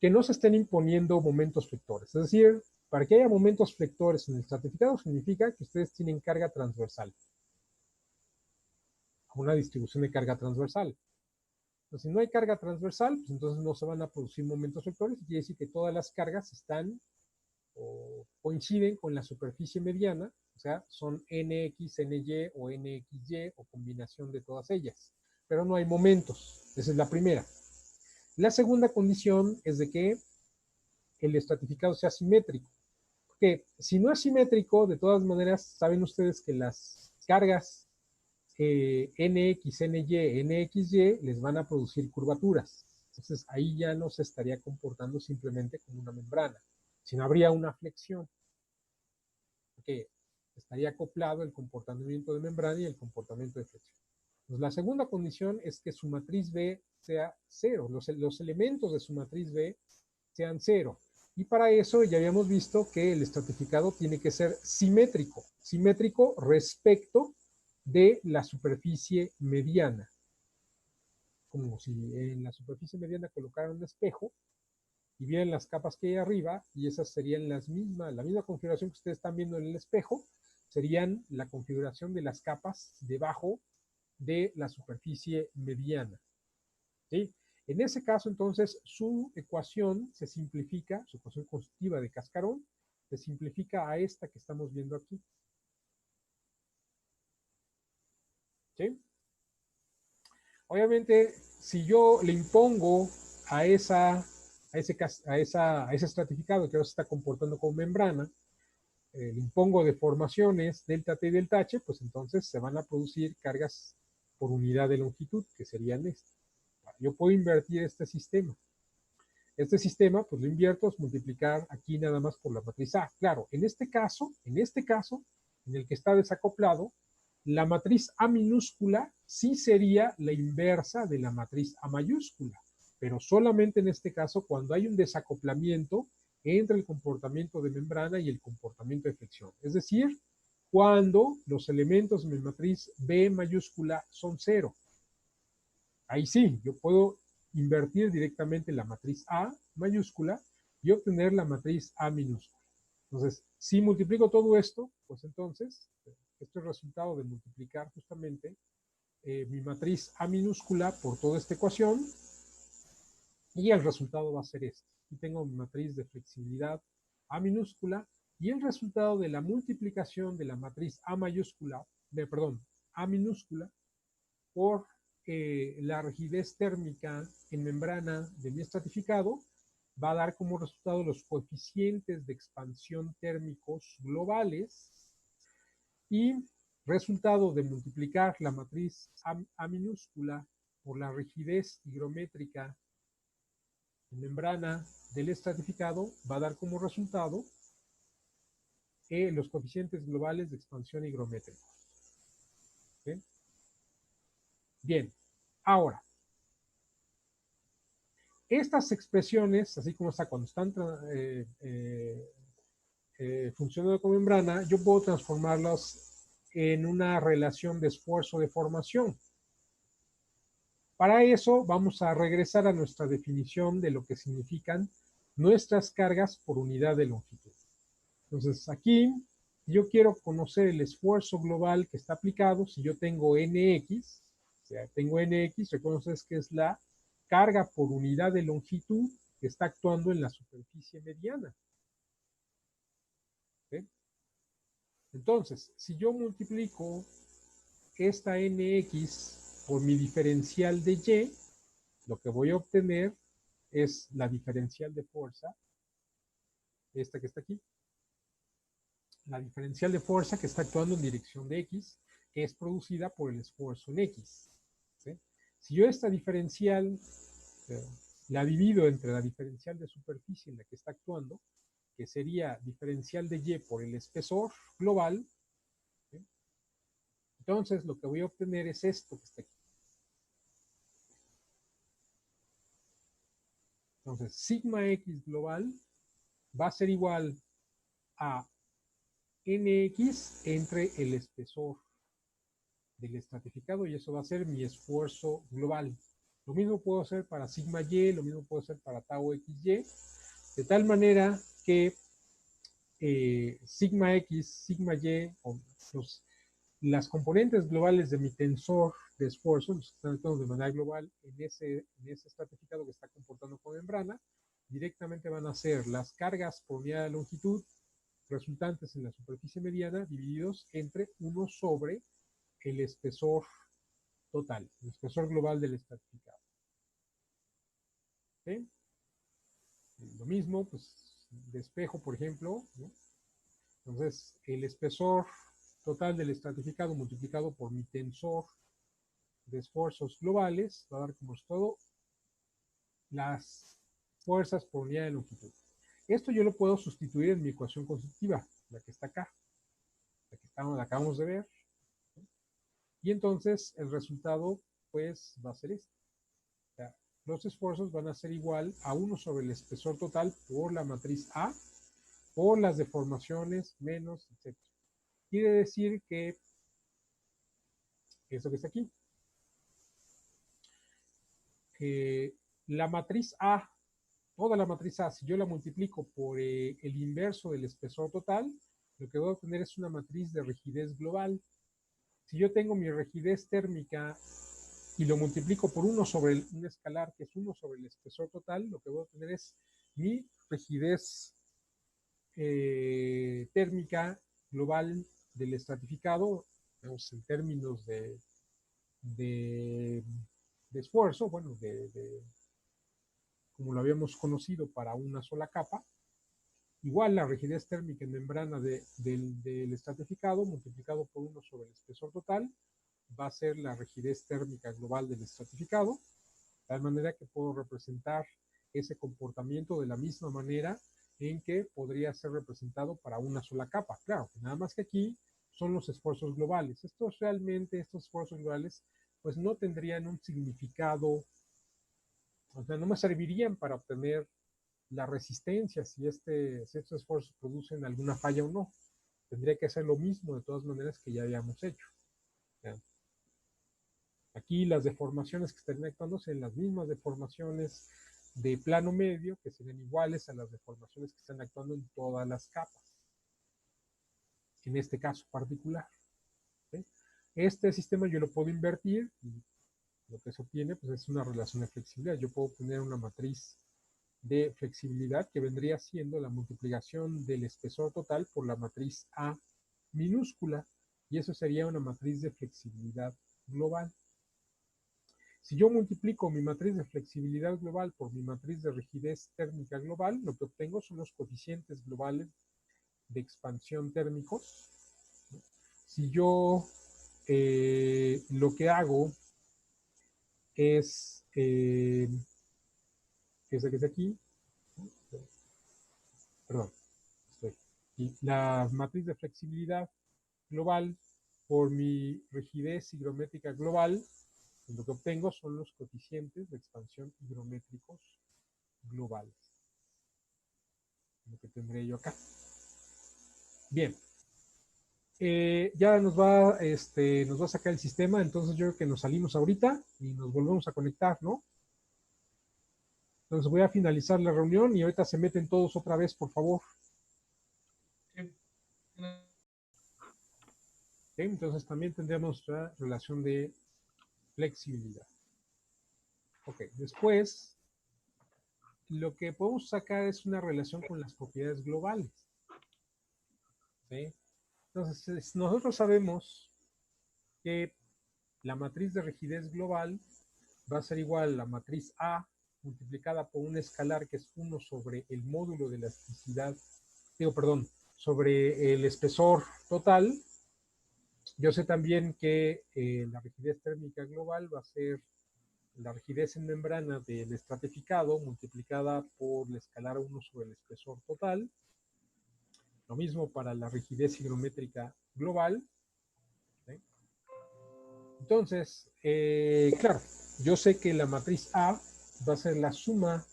que no se estén imponiendo momentos flectores. Es decir, para que haya momentos flectores en el estratificado significa que ustedes tienen carga transversal. Una distribución de carga transversal. Entonces, si no hay carga transversal, pues entonces no se van a producir momentos flectores. Quiere decir que todas las cargas están o coinciden con la superficie mediana, o sea, son NX, NY o NXY o combinación de todas ellas. Pero no hay momentos. Esa es la primera. La segunda condición es de que el estratificado sea simétrico. Porque si no es simétrico, de todas maneras, saben ustedes que las cargas NX, NY, NXY les van a producir curvaturas. Entonces ahí ya no se estaría comportando simplemente como una membrana, sino habría una flexión, que estaría acoplado el comportamiento de membrana y el comportamiento de flexión. Entonces, la segunda condición es que su matriz B sea cero, los elementos de su matriz B sean cero. Y para eso ya habíamos visto que el estratificado tiene que ser simétrico, simétrico respecto de la superficie mediana. Como si en la superficie mediana colocaran un espejo y vieran las capas que hay arriba, y esas serían la misma configuración que ustedes están viendo en el espejo, serían la configuración de las capas debajo de la superficie mediana. ¿Sí? En ese caso, entonces, su ecuación se simplifica, su ecuación constitutiva de cascarón, se simplifica a esta que estamos viendo aquí. ¿Sí? Obviamente, si yo le impongo a ese estratificado que ahora se está comportando como membrana, le impongo deformaciones delta T y delta H, pues entonces se van a producir cargas por unidad de longitud, que serían estas. Yo puedo invertir este sistema. Este sistema, pues lo invierto, es multiplicar aquí nada más por la matriz A. Claro, en este caso, en el que está desacoplado, la matriz A minúscula sí sería la inversa de la matriz A mayúscula, pero solamente en este caso cuando hay un desacoplamiento entre el comportamiento de membrana y el comportamiento de flexión. Es decir, cuando los elementos de mi matriz B mayúscula son cero. Ahí sí, yo puedo invertir directamente la matriz A mayúscula y obtener la matriz A minúscula. Entonces, si multiplico todo esto, pues entonces, esto es el resultado de multiplicar justamente mi matriz A minúscula por toda esta ecuación, y el resultado va a ser este. Aquí tengo mi matriz de flexibilidad A minúscula, y el resultado de la multiplicación de la matriz A mayúscula, A minúscula, por la rigidez térmica en membrana de mi estratificado, va a dar como resultado los coeficientes de expansión térmicos globales, y resultado de multiplicar la matriz A minúscula por la rigidez higrométrica en membrana del estratificado va a dar como resultado los coeficientes globales de expansión higrométrica. ¿Sí? Bien, ahora, estas expresiones, así como está cuando están funcionando con membrana, yo puedo transformarlas en una relación de esfuerzo-deformación. Para eso vamos a regresar a nuestra definición de lo que significan nuestras cargas por unidad de longitud. Entonces aquí yo quiero conocer el esfuerzo global que está aplicado. Si yo tengo NX, o sea, tengo NX, reconoces que es la carga por unidad de longitud que está actuando en la superficie mediana. ¿Sí? Entonces, si yo multiplico esta NX por mi diferencial de Y, lo que voy a obtener es la diferencial de fuerza, esta que está aquí, la diferencial de fuerza que está actuando en dirección de X, que es producida por el esfuerzo en X. ¿Sí? Si yo esta diferencial la divido entre la diferencial de superficie en la que está actuando, que sería diferencial de Y por el espesor global, ¿sí? Entonces lo que voy a obtener es esto que está aquí. Entonces, sigma X global va a ser igual a NX entre el espesor del estratificado, y eso va a ser mi esfuerzo global. Lo mismo puedo hacer para sigma Y, lo mismo puedo hacer para tau XY, de tal manera que sigma X, sigma Y, o las componentes globales de mi tensor de esfuerzo, los que están actuando de manera global en ese estratificado que está comportando con membrana, directamente van a ser las cargas por unidad de longitud resultantes en la superficie mediana divididos entre 1 sobre el espesor total, el espesor global del estratificado. ¿Sí? Lo mismo, pues, de espejo, por ejemplo, ¿no? Entonces, el espesor total del estratificado multiplicado por mi tensor de esfuerzos globales va a dar como resultado las fuerzas por unidad de longitud. Esto yo lo puedo sustituir en mi ecuación constitutiva, la que está acá, la acabamos de ver. Y entonces el resultado, pues, va a ser este. O sea, los esfuerzos van a ser igual a 1 sobre el espesor total por la matriz A, por las deformaciones, menos, etc. Quiere decir que eso que está aquí, la matriz A, toda la matriz A, si yo la multiplico por el inverso del espesor total, lo que voy a obtener es una matriz de rigidez global. Si yo tengo mi rigidez térmica y lo multiplico por 1 sobre un escalar que es 1 sobre el espesor total, lo que voy a obtener es mi rigidez térmica global del estratificado, digamos, en términos de esfuerzo, bueno, como lo habíamos conocido para una sola capa, igual la rigidez térmica en membrana del estratificado multiplicado por 1 sobre el espesor total va a ser la rigidez térmica global del estratificado, de tal manera que puedo representar ese comportamiento de la misma manera en que podría ser representado para una sola capa. Claro, nada más que aquí son los esfuerzos globales. Estos esfuerzos globales, pues no tendrían un significado, o sea, no me servirían para obtener la resistencia si estos esfuerzos producen alguna falla o no. Tendría que hacer lo mismo de todas maneras que ya habíamos hecho. ¿Ya? Aquí las deformaciones que están actuando son las mismas deformaciones de plano medio, que serían iguales a las deformaciones que están actuando en todas las capas, en este caso particular. ¿Sí? Este sistema yo lo puedo invertir y lo que se obtiene pues, es una relación de flexibilidad. Yo puedo poner una matriz de flexibilidad que vendría siendo la multiplicación del espesor total por la matriz A minúscula, y eso sería una matriz de flexibilidad global. Si yo multiplico mi matriz de flexibilidad global por mi matriz de rigidez térmica global, lo que obtengo son los coeficientes globales de expansión térmicos. Si yo lo que hago es, ese que es aquí, perdón, y la matriz de flexibilidad global por mi rigidez higrométrica global, lo que obtengo son los coeficientes de expansión higrométricos globales. Lo que tendré yo acá. Bien. Ya nos va a sacar el sistema, entonces yo creo que nos salimos ahorita y nos volvemos a conectar, ¿no? Entonces voy a finalizar la reunión y ahorita se meten todos otra vez, por favor. Sí. ¿Okay? Entonces también tendremos la relación de flexibilidad. Ok, después lo que podemos sacar es una relación con las propiedades globales. ¿Sí? Entonces, nosotros sabemos que la matriz de rigidez global va a ser igual a la matriz A multiplicada por un escalar que es 1 sobre el módulo de elasticidad, sobre el espesor total. Yo sé también que la rigidez térmica global va a ser la rigidez en membrana del estratificado multiplicada por el escalar 1 sobre el espesor total. Lo mismo para la rigidez higrométrica global. ¿Sí? Entonces, claro, yo sé que la matriz A va a ser la suma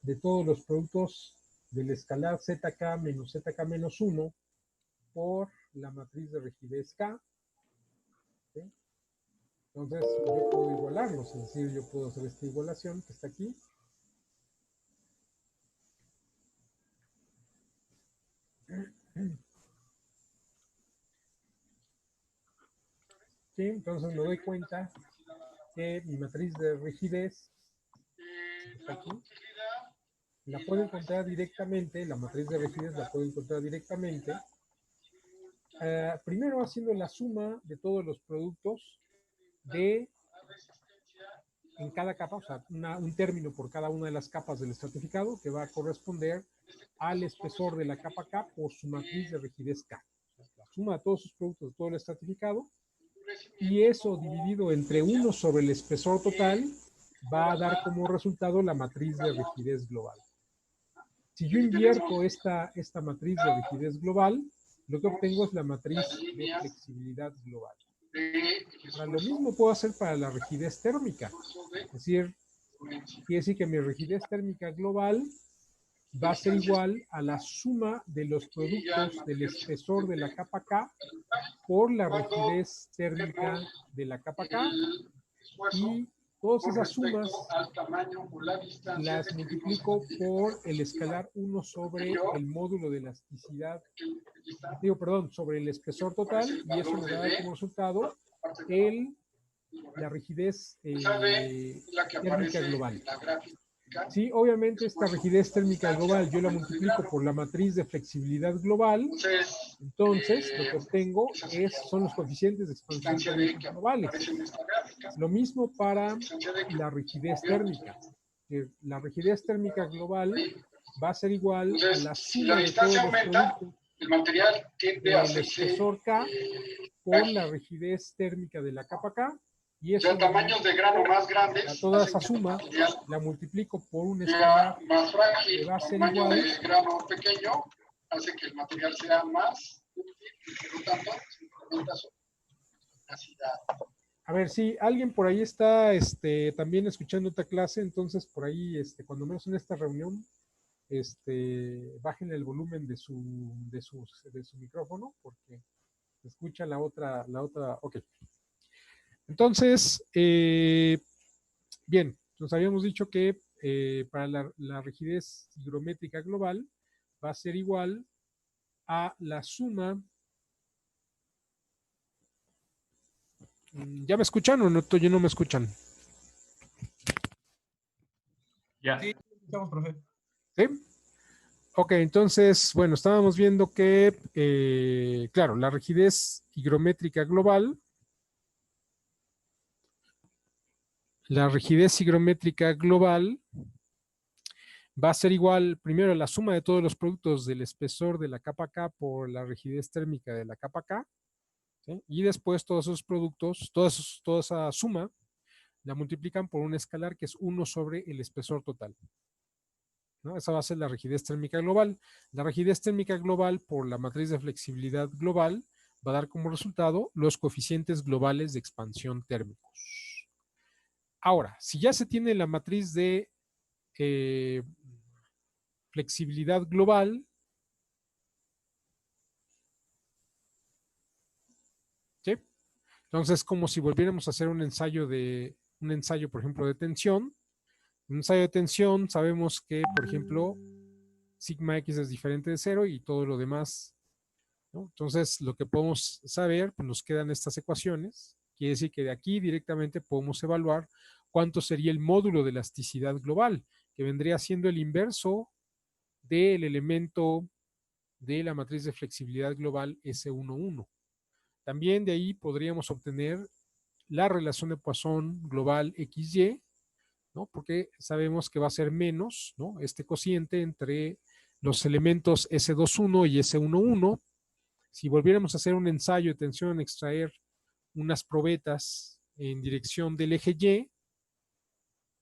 de todos los productos del escalar ZK menos ZK menos 1 por la matriz de rigidez K. ¿Sí? Entonces, yo puedo igualarlos, es decir, yo puedo hacer esta igualación que está aquí. ¿Sí? Entonces me doy cuenta que mi matriz de rigidez está aquí. La puedo encontrar directamente, la matriz de rigidez la puedo encontrar directamente. Primero haciendo la suma de todos los productos en cada capa, o sea, un término por cada una de las capas del estratificado que va a corresponder al espesor de la capa K por su matriz de rigidez K. La suma de todos sus productos de todo el estratificado y eso dividido entre 1 sobre el espesor total va a dar como resultado la matriz de rigidez global. Si yo invierto esta matriz de rigidez global, lo que obtengo es la matriz de flexibilidad global. Ahora, lo mismo puedo hacer para la rigidez térmica. Es decir, quiere decir que mi rigidez térmica global va a ser igual a la suma de los productos del espesor de la capa K por la rigidez térmica de la capa K, y todas esas sumas las multiplico por el escalar 1 sobre el módulo de elasticidad, sobre el espesor total, y eso me da como resultado la rigidez térmica global. Sí, obviamente esta rigidez térmica global yo la multiplico por la matriz de flexibilidad global, entonces lo que obtengo son los coeficientes de expansión térmica globales. Lo mismo para la rigidez térmica. La rigidez térmica global va a ser igual a la suma de todos los productos del espesor K por la rigidez térmica de la capa K, y eso tamaños de grano más grandes. A toda esa suma la multiplico por un escalar más frágil, que va a ser tamaño igual. de grano pequeño hace que el material sea más útil y por lo tanto se incrementa su capacidad. A ver, si alguien por ahí está también escuchando esta clase, entonces por ahí, cuando menos en esta reunión, bájenle el volumen de su micrófono, porque se escucha la otra, ok. Entonces, bien, nos habíamos dicho que para la rigidez higrométrica global va a ser igual a la suma. ¿Ya me escuchan o no me escuchan? Ya. Sí, estamos, profe. ¿Sí? Ok, entonces, bueno, estábamos viendo que, claro, la rigidez higrométrica global, va a ser igual, primero, a la suma de todos los productos del espesor de la capa K por la rigidez térmica de la capa K, ¿sí? Y después todos esos productos, toda esa suma, la multiplican por un escalar que es 1 sobre el espesor total, ¿no? Esa va a ser la rigidez térmica global. La rigidez térmica global por la matriz de flexibilidad global va a dar como resultado los coeficientes globales de expansión térmicos. Ahora, si ya se tiene la matriz de flexibilidad global, ¿sí? Entonces, como si volviéramos a hacer un ensayo, por ejemplo, de tensión. En un ensayo de tensión sabemos que, por ejemplo, sigma X es diferente de 0 y todo lo demás, ¿no? Entonces, lo que podemos saber, pues nos quedan estas ecuaciones. Quiere decir que de aquí directamente podemos evaluar cuánto sería el módulo de elasticidad global, que vendría siendo el inverso del elemento de la matriz de flexibilidad global S11. También de ahí podríamos obtener la relación de Poisson global XY, ¿no? Porque sabemos que va a ser menos, ¿no?, este cociente entre los elementos S21 y S11. Si volviéramos a hacer un ensayo de tensión, extraer unas probetas en dirección del eje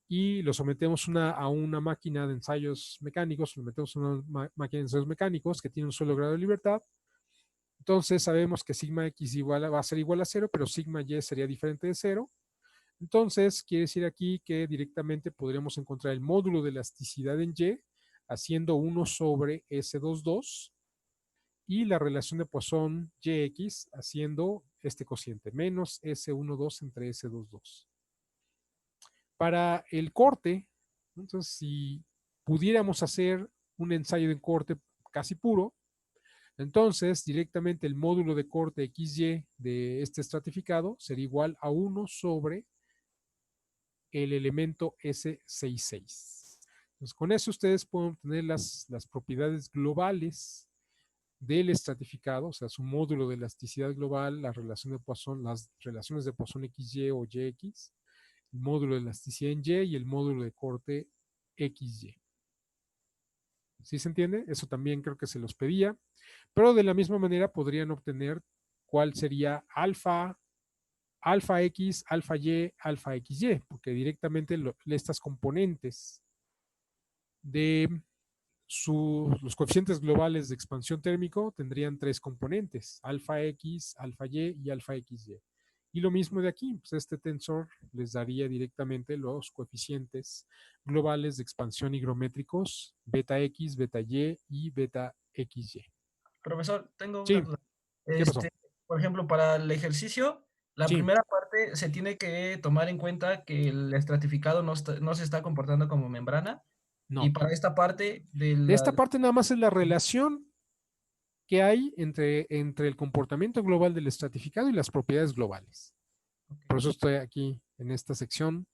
Y lo sometemos a una máquina de ensayos mecánicos, lo metemos en una máquina de ensayos mecánicos que tiene un solo grado de libertad, entonces sabemos que sigma X va a ser igual a 0, pero sigma Y sería diferente de 0. Entonces, quiere decir aquí que directamente podríamos encontrar el módulo de elasticidad en Y haciendo 1 sobre S22 y la relación de Poisson YX haciendo este cociente, menos S12 entre S22. Para el corte, entonces, si pudiéramos hacer un ensayo de corte casi puro, entonces directamente el módulo de corte XY de este estratificado sería igual a 1 sobre el elemento S66. Entonces, con eso ustedes pueden obtener las propiedades globales del estratificado, o sea, su módulo de elasticidad global, la relación de Poisson, las relaciones de Poisson XY o YX, el módulo de elasticidad en Y y el módulo de corte XY. ¿Sí se entiende? Eso también creo que se los pedía, pero de la misma manera podrían obtener cuál sería alfa alfa X, alfa Y, alfa XY, porque directamente estas componentes de los coeficientes globales de expansión térmico tendrían 3 componentes, alfa X, alfa Y y alfa XY. Y lo mismo de aquí, pues este tensor les daría directamente los coeficientes globales de expansión higrométricos beta X, beta Y y beta XY. Profesor, tengo una Sí, duda. ¿qué pasó? Por ejemplo, para el ejercicio, la Sí, primera parte se tiene que tomar en cuenta que el estratificado no se está comportando como membrana. Y no. para esta parte de De esta la... parte nada más es la relación que hay entre el comportamiento global del estratificado y las propiedades globales. Por eso estoy aquí en esta sección.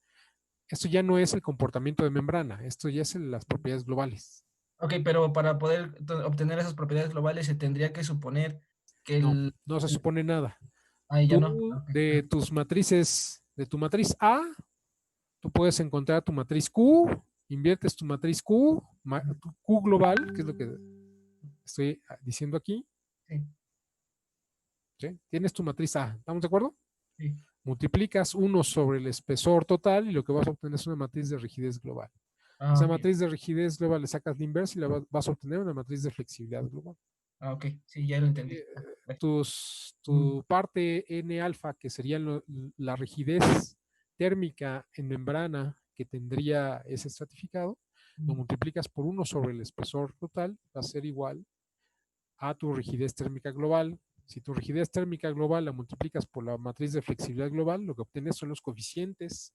Esto ya no es el comportamiento de membrana, esto ya es las propiedades globales. Ok, pero para poder obtener esas propiedades globales se tendría que suponer que No, no se supone nada. ahí ya no. Tú, Ok. de tus matrices, de tu matriz A, tú puedes encontrar tu matriz Q, inviertes tu matriz Q, tu Q global, que es lo que estoy diciendo aquí. Sí, ¿Sí? Tienes tu matriz A, ¿estamos de acuerdo? sí. Multiplicas 1 sobre el espesor total y lo que vas a obtener es una matriz de rigidez global. Ah, Esa ok. matriz de rigidez global le sacas la inversa y vas a obtener una matriz de flexibilidad global. Ah, ok. Sí, ya lo entendí. Eh, Perfecto. Tu parte N alfa, que sería la rigidez térmica en membrana que tendría ese estratificado, lo multiplicas por 1 sobre el espesor total, va a ser igual a tu rigidez térmica global. Si tu rigidez térmica global la multiplicas por la matriz de flexibilidad global, lo que obtienes son los coeficientes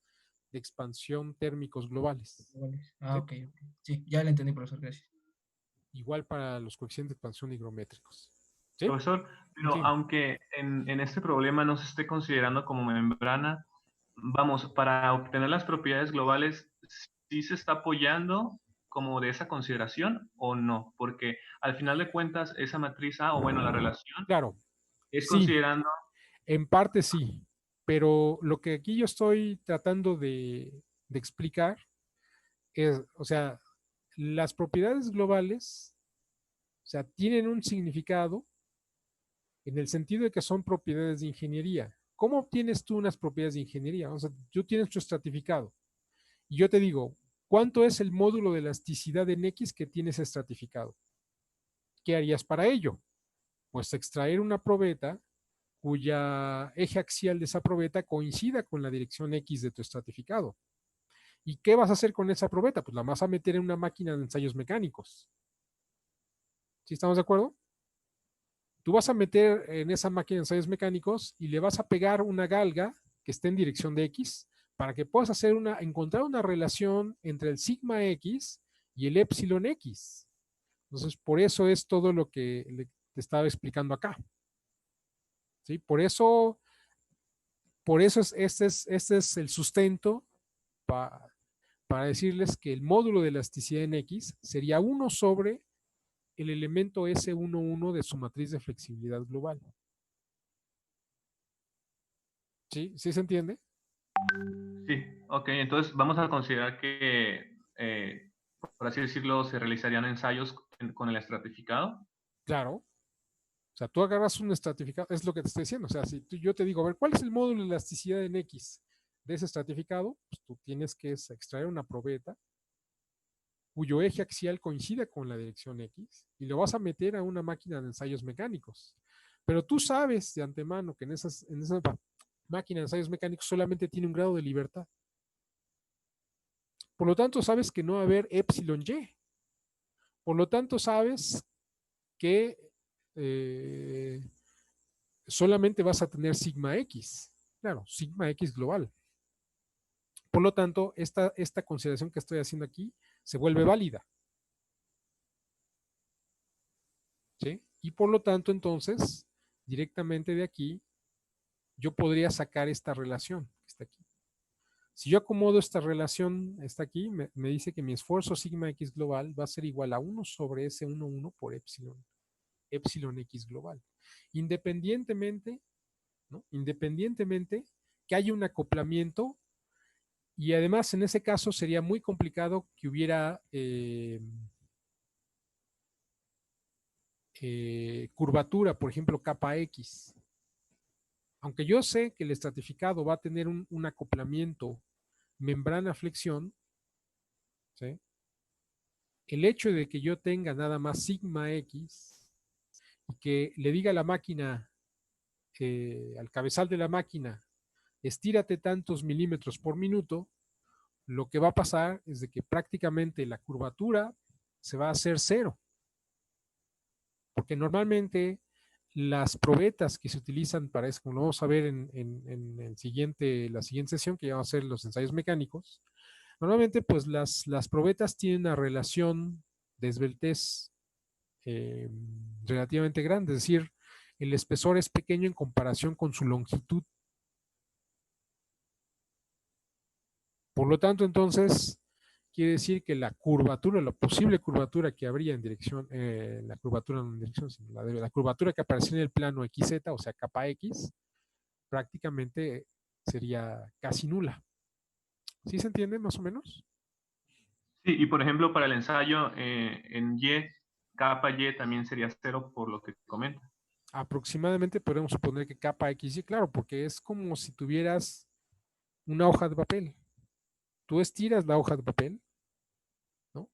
de expansión térmicos globales. Ah, ¿Sí? ok, ok. Sí, ya lo entendí, profesor. Gracias. Igual para los coeficientes de expansión higrométricos. ¿Sí? Profesor, pero Sí, aunque en este problema no se esté considerando como membrana, vamos, para obtener las propiedades globales, ¿sí se está apoyando como de esa consideración o no? Porque al final de cuentas, esa matriz A, o bueno, la relación, claro, es sí, considerando, en parte sí, pero lo que aquí yo estoy tratando de explicar es, o sea, las propiedades globales, o sea, tienen un significado en el sentido de que son propiedades de ingeniería. ¿Cómo obtienes tú unas propiedades de ingeniería? O sea, tú tienes tu estratificado y yo te digo, ¿cuánto es el módulo de elasticidad en X que tienes estratificado? ¿Qué harías para ello? Pues extraer una probeta cuya eje axial de esa probeta coincida con la dirección X de tu estratificado. ¿Y qué vas a hacer con esa probeta? Pues la vas a meter en una máquina de ensayos mecánicos. ¿Sí estamos de acuerdo? Tú vas a meter en esa máquina de ensayos mecánicos y le vas a pegar una galga que esté en dirección de X para que puedas encontrar una relación entre el sigma X y el epsilon X. Entonces, por eso es todo lo que te estaba explicando acá. ¿Sí? Por eso este es el sustento para decirles que el módulo de elasticidad en X sería 1 sobre el elemento S11 de su matriz de flexibilidad global. ¿Sí? ¿Sí se entiende? sí, ok, entonces vamos a considerar que, por así decirlo, se realizarían ensayos con el estratificado. Claro. O sea, tú agarras un estratificado, es lo que te estoy diciendo. O sea, si yo te digo, a ver, ¿cuál es el módulo de elasticidad en X de ese estratificado? Pues tú tienes que extraer una probeta cuyo eje axial coincide con la dirección X y lo vas a meter a una máquina de ensayos mecánicos. Pero tú sabes de antemano que en esa máquina de ensayos mecánicos solamente tiene un grado de libertad. Por lo tanto, sabes que no va a haber epsilon Y. Por lo tanto, sabes que solamente vas a tener sigma X. Claro, sigma X global. Por lo tanto, esta consideración que estoy haciendo aquí se vuelve válida. ¿Sí? Y por lo tanto, entonces, directamente de aquí, yo podría sacar esta relación que está aquí. Si yo acomodo esta relación, está aquí, me dice que mi esfuerzo sigma X global va a ser igual a 1 sobre S11 por epsilon X global. Independientemente, ¿no? Independientemente que haya un acoplamiento y además en ese caso sería muy complicado que hubiera curvatura, por ejemplo, capa X. aunque yo sé que el estratificado va a tener un acoplamiento membrana-flexión, ¿sí? El hecho de que yo tenga nada más sigma X y que le diga a la máquina, al cabezal de la máquina, estírate tantos milímetros por minuto, lo que va a pasar es de que prácticamente la curvatura se va a hacer cero. Porque normalmente las probetas que se utilizan para eso, como lo vamos a ver en la siguiente sesión, que ya va a ser los ensayos mecánicos, normalmente pues las probetas tienen una relación de esbeltez relativamente grande, es decir, el espesor es pequeño en comparación con su longitud. Por lo tanto, entonces, quiere decir que la curvatura, la posible curvatura que habría en dirección, la curvatura no en dirección, sino la curvatura que aparece en el plano XZ, o sea, capa X, prácticamente sería casi nula. ¿Sí se entiende más o menos? Sí, y por ejemplo, para el ensayo en Y, capa Y también sería cero por lo que comenta. Aproximadamente podemos suponer que capa X, sí, claro, porque es como si tuvieras una hoja de papel. Tú estiras la hoja de papel, ¿no?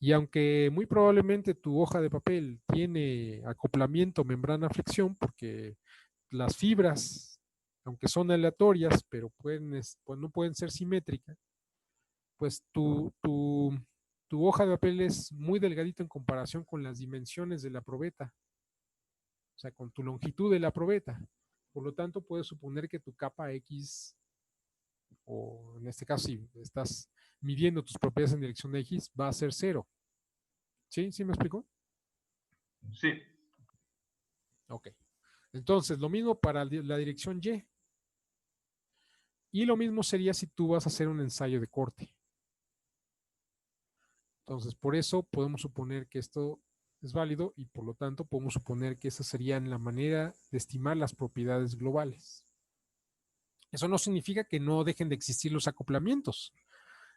Y aunque muy probablemente tu hoja de papel tiene acoplamiento membrana-flexión, porque las fibras, aunque son aleatorias, pero pues no pueden ser simétricas, pues tu hoja de papel es muy delgadito en comparación con las dimensiones de la probeta, o sea, con tu longitud de la probeta. Por lo tanto, puedes suponer que tu capa X, o en este caso, si estás midiendo tus propiedades en dirección de X, va a ser cero. ¿Sí? ¿Sí me explico? Sí. Ok. Entonces, lo mismo para la dirección Y. Y lo mismo sería si tú vas a hacer un ensayo de corte. Entonces, por eso podemos suponer que esto es válido y por lo tanto podemos suponer que esa sería la manera de estimar las propiedades globales. Eso no significa que no dejen de existir los acoplamientos.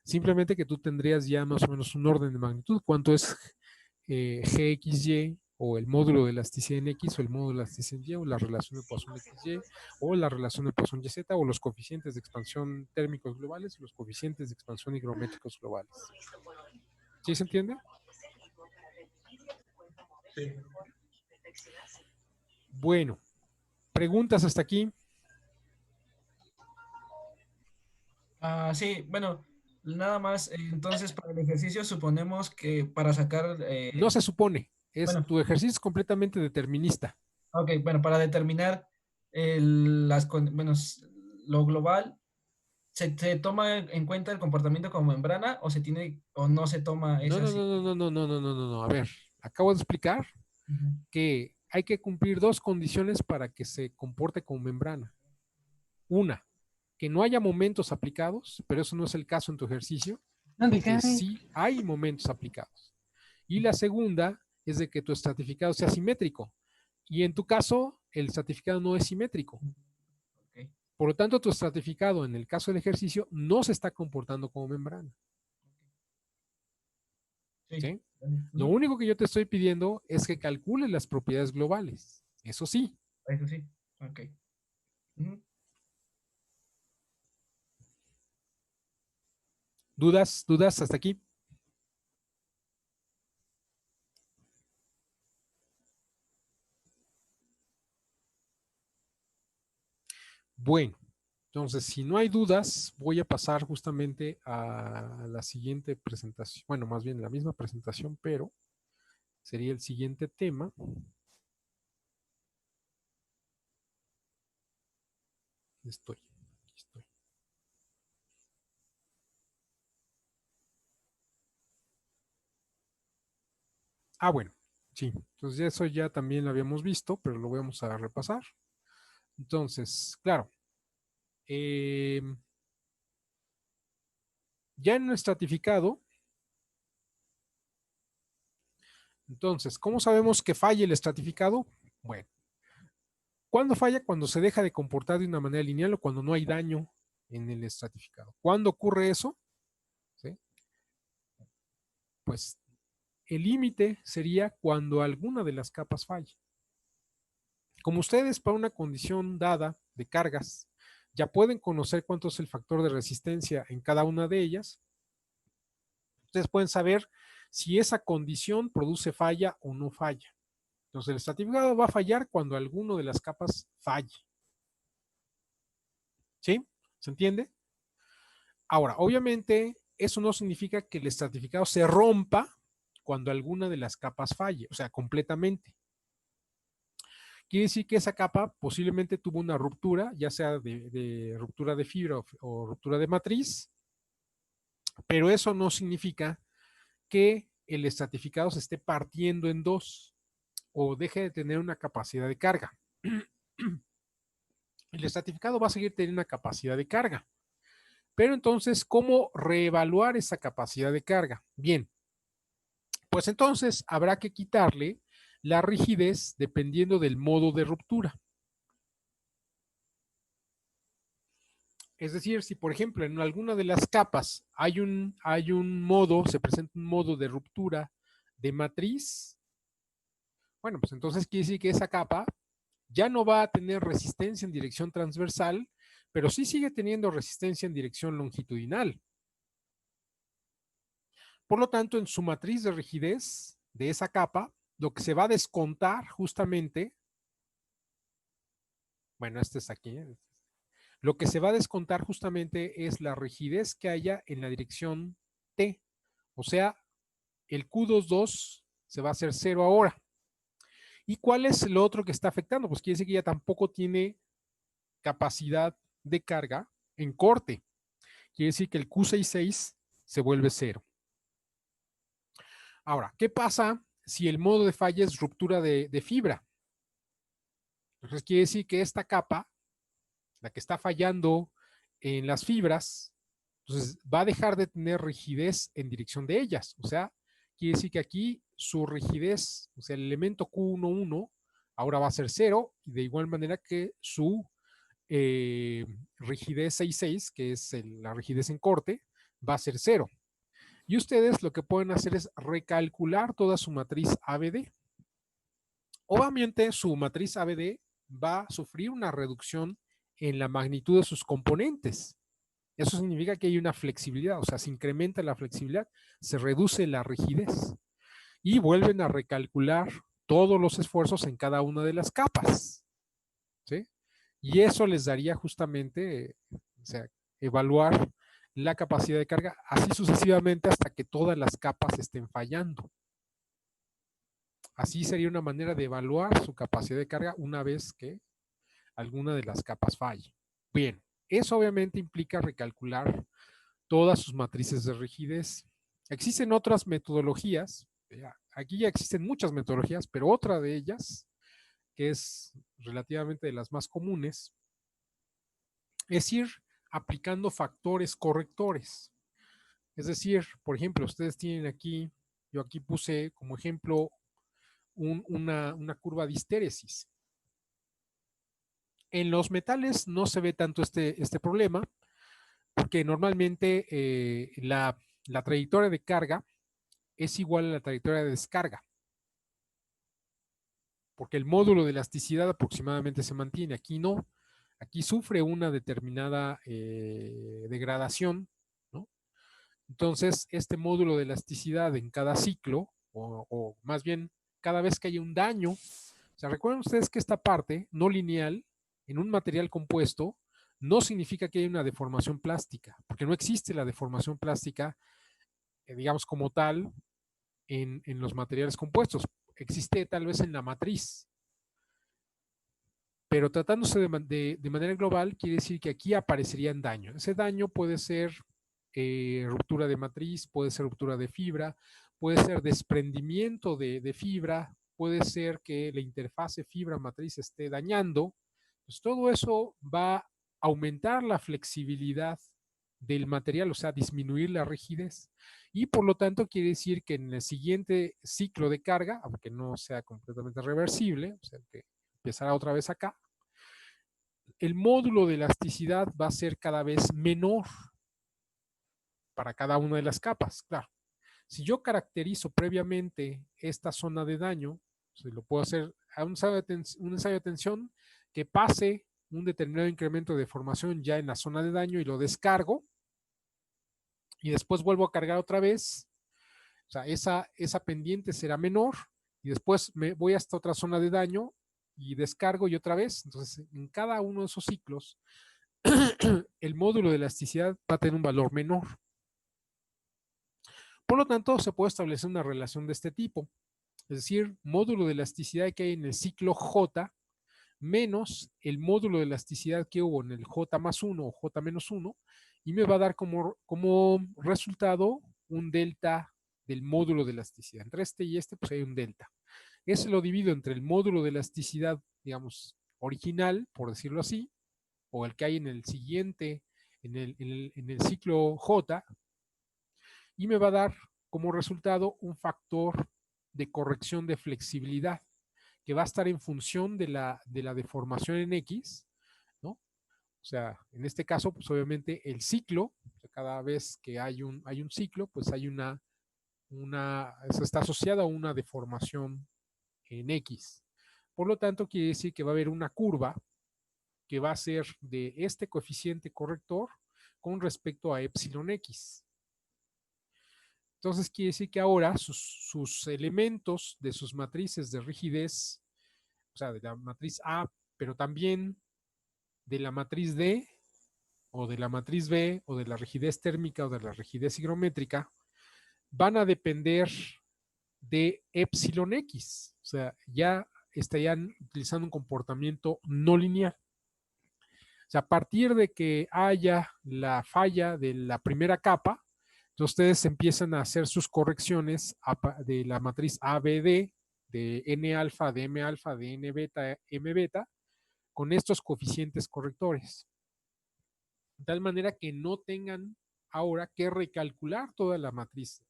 Simplemente que tú tendrías ya más o menos un orden de magnitud. ¿Cuánto es GXY o el módulo de elasticidad en X o el módulo de elasticidad en Y o la relación de Poisson XY o la relación de Poisson YZ o los coeficientes de expansión térmicos globales o los coeficientes de expansión higrométricos globales? ¿Sí se entiende? Sí. Bueno, preguntas hasta aquí. Sí, bueno, nada más, entonces para el ejercicio suponemos que para sacar, No se supone, bueno, tu ejercicio es completamente determinista. ok, bueno, para determinar bueno, lo global, ¿se toma en cuenta el comportamiento como membrana o se tiene o no se toma No, esa no, así? no, no, no, no, no, no, no, no. A ver, acabo de explicar Ujú. que hay que cumplir dos condiciones para que se comporte como membrana. Una, que no haya momentos aplicados, pero eso no es el caso en tu ejercicio, porque sí hay momentos aplicados. Y la segunda es de que tu estratificado sea simétrico. Y en tu caso, el estratificado no es simétrico. Ok. Por lo tanto, tu estratificado en el caso del ejercicio no se está comportando como membrana. Sí. ¿Sí? Lo Ujú. único que yo te estoy pidiendo es que calcules las propiedades globales. Eso sí. Eso sí. Ok. Ujú. ¿Dudas? ¿Dudas hasta aquí? Bueno, entonces, si no hay dudas, voy a pasar justamente a la siguiente presentación. Bueno, más bien la misma presentación, pero sería el siguiente tema. Aquí estoy. Bueno, sí. Entonces, eso ya también lo habíamos visto, pero lo vamos a repasar. Entonces, claro, eh, ya en un estratificado, entonces, ¿cómo sabemos que falla el estratificado? Bueno, ¿cuándo falla? Cuando se deja de comportar de una manera lineal o cuando no hay daño en el estratificado. ¿Cuándo ocurre eso? ¿Sí? Pues el límite sería cuando alguna de las capas falle. Como ustedes, para una condición dada, de cargas. Ya pueden conocer cuánto es el factor de resistencia en cada una de ellas. Ustedes pueden saber si esa condición produce falla o no falla. Entonces, el estratificado va a fallar cuando alguno de las capas falle. ¿Sí? ¿Se entiende? Ahora, obviamente, eso no significa que el estratificado se rompa cuando alguna de las capas falle, o sea, completamente. Quiere decir que esa capa posiblemente tuvo una ruptura, ya sea de ruptura de fibra o ruptura de matriz, pero eso no significa que el estratificado se esté partiendo en dos o deje de tener una capacidad de carga. El estratificado va a seguir teniendo una capacidad de carga. Pero entonces, ¿cómo reevaluar esa capacidad de carga? Bien, pues entonces habrá que quitarle la rigidez dependiendo del modo de ruptura. Es decir, si por ejemplo en alguna de las capas hay un modo, se presenta un modo de ruptura de matriz, bueno, pues entonces quiere decir que esa capa ya no va a tener resistencia en dirección transversal, pero sí sigue teniendo resistencia en dirección longitudinal. Por lo tanto, en su matriz de rigidez de esa capa, lo que se va a descontar justamente, bueno, este es aquí, lo que se va a descontar justamente es la rigidez que haya en la dirección T, o sea, el Q22 se va a hacer 0 ahora. ¿Y cuál es lo otro que está afectando? Pues quiere decir que ya tampoco tiene capacidad de carga en corte. Quiere decir que el Q66 se vuelve 0. Ahora, ¿qué pasa si el modo de falla es ruptura de fibra? Entonces quiere decir que esta capa, la que está fallando en las fibras, entonces va a dejar de tener rigidez en dirección de ellas. O sea, quiere decir que aquí su rigidez, o sea, el elemento Q11, ahora va a ser 0, y de igual manera que su rigidez 66, que es la rigidez en corte, va a ser 0. Y ustedes lo que pueden hacer es recalcular toda su matriz ABD. Obviamente su matriz ABD va a sufrir una reducción en la magnitud de sus componentes. Eso significa que hay una flexibilidad, o sea, se incrementa la flexibilidad, se reduce la rigidez y vuelven a recalcular todos los esfuerzos en cada una de las capas. ¿Sí? Y eso les daría justamente, o sea, evaluar la capacidad de carga, así sucesivamente hasta que todas las capas estén fallando. Así sería una manera de evaluar su capacidad de carga una vez que alguna de las capas falle. Bien, eso obviamente implica recalcular todas sus matrices de rigidez. Existen otras metodologías, aquí ya existen muchas metodologías, pero otra de ellas, que es relativamente de las más comunes, es ir aplicando factores correctores. Es decir, por ejemplo, ustedes tienen aquí, yo aquí puse como ejemplo una curva de histéresis. En los metales no se ve tanto este problema, porque normalmente la trayectoria de carga es igual a la trayectoria de descarga, porque el módulo de elasticidad aproximadamente se mantiene. Aquí no, aquí sufre una determinada degradación, ¿no? Entonces, este módulo de elasticidad en cada ciclo, o más bien cada vez que haya un daño, o sea, recuerden ustedes que esta parte no lineal en un material compuesto no significa que haya una deformación plástica, porque no existe la deformación plástica, digamos, como tal en los materiales compuestos. Existe tal vez en la matriz, pero tratándose de manera global, quiere decir que aquí aparecería en daño. Ese daño puede ser ruptura de matriz, puede ser ruptura de fibra, puede ser desprendimiento de fibra, puede ser que la interfase fibra-matriz esté dañando. Pues todo eso va a aumentar la flexibilidad del material, o sea, disminuir la rigidez. Y por lo tanto quiere decir que en el siguiente ciclo de carga, aunque no sea completamente reversible, o sea, que empezará otra vez acá, el módulo de elasticidad va a ser cada vez menor para cada una de las capas. Claro, si yo caracterizo previamente esta zona de daño, se lo puedo hacer a un ensayo de tensión que pase un determinado incremento de deformación ya en la zona de daño y lo descargo y después vuelvo a cargar otra vez. O sea, esa pendiente será menor y después me voy hasta otra zona de daño y descargo y otra vez. Entonces, en cada uno de esos ciclos, el módulo de elasticidad va a tener un valor menor. Por lo tanto, se puede establecer una relación de este tipo. Es decir, módulo de elasticidad que hay en el ciclo J menos el módulo de elasticidad que hubo en el J más 1 o J menos 1 y me va a dar como resultado un delta del módulo de elasticidad. Entre este y este, pues hay un delta. Ese lo divido entre el módulo de elasticidad, digamos, original, por decirlo así, o el que hay en el siguiente, en el ciclo J, y me va a dar como resultado un factor de corrección de flexibilidad que va a estar en función de la deformación en X, ¿no? O sea, en este caso, pues obviamente el ciclo, o sea, cada vez que hay un ciclo, pues hay eso está asociado a una deformación en X. Por lo tanto, quiere decir que va a haber una curva que va a ser de este coeficiente corrector con respecto a epsilon X. Entonces quiere decir que ahora sus elementos de sus matrices de rigidez, o sea, de la matriz A, pero también de la matriz D, o de la matriz B, o de la rigidez térmica, o de la rigidez higrométrica, van a depender de epsilon X. O sea, ya estarían utilizando un comportamiento no lineal. O sea, a partir de que haya la falla de la primera capa, entonces ustedes empiezan a hacer sus correcciones de la matriz ABD, de N alfa, de M alfa, de N beta, M beta, con estos coeficientes correctores. De tal manera que no tengan ahora que recalcular toda la matriz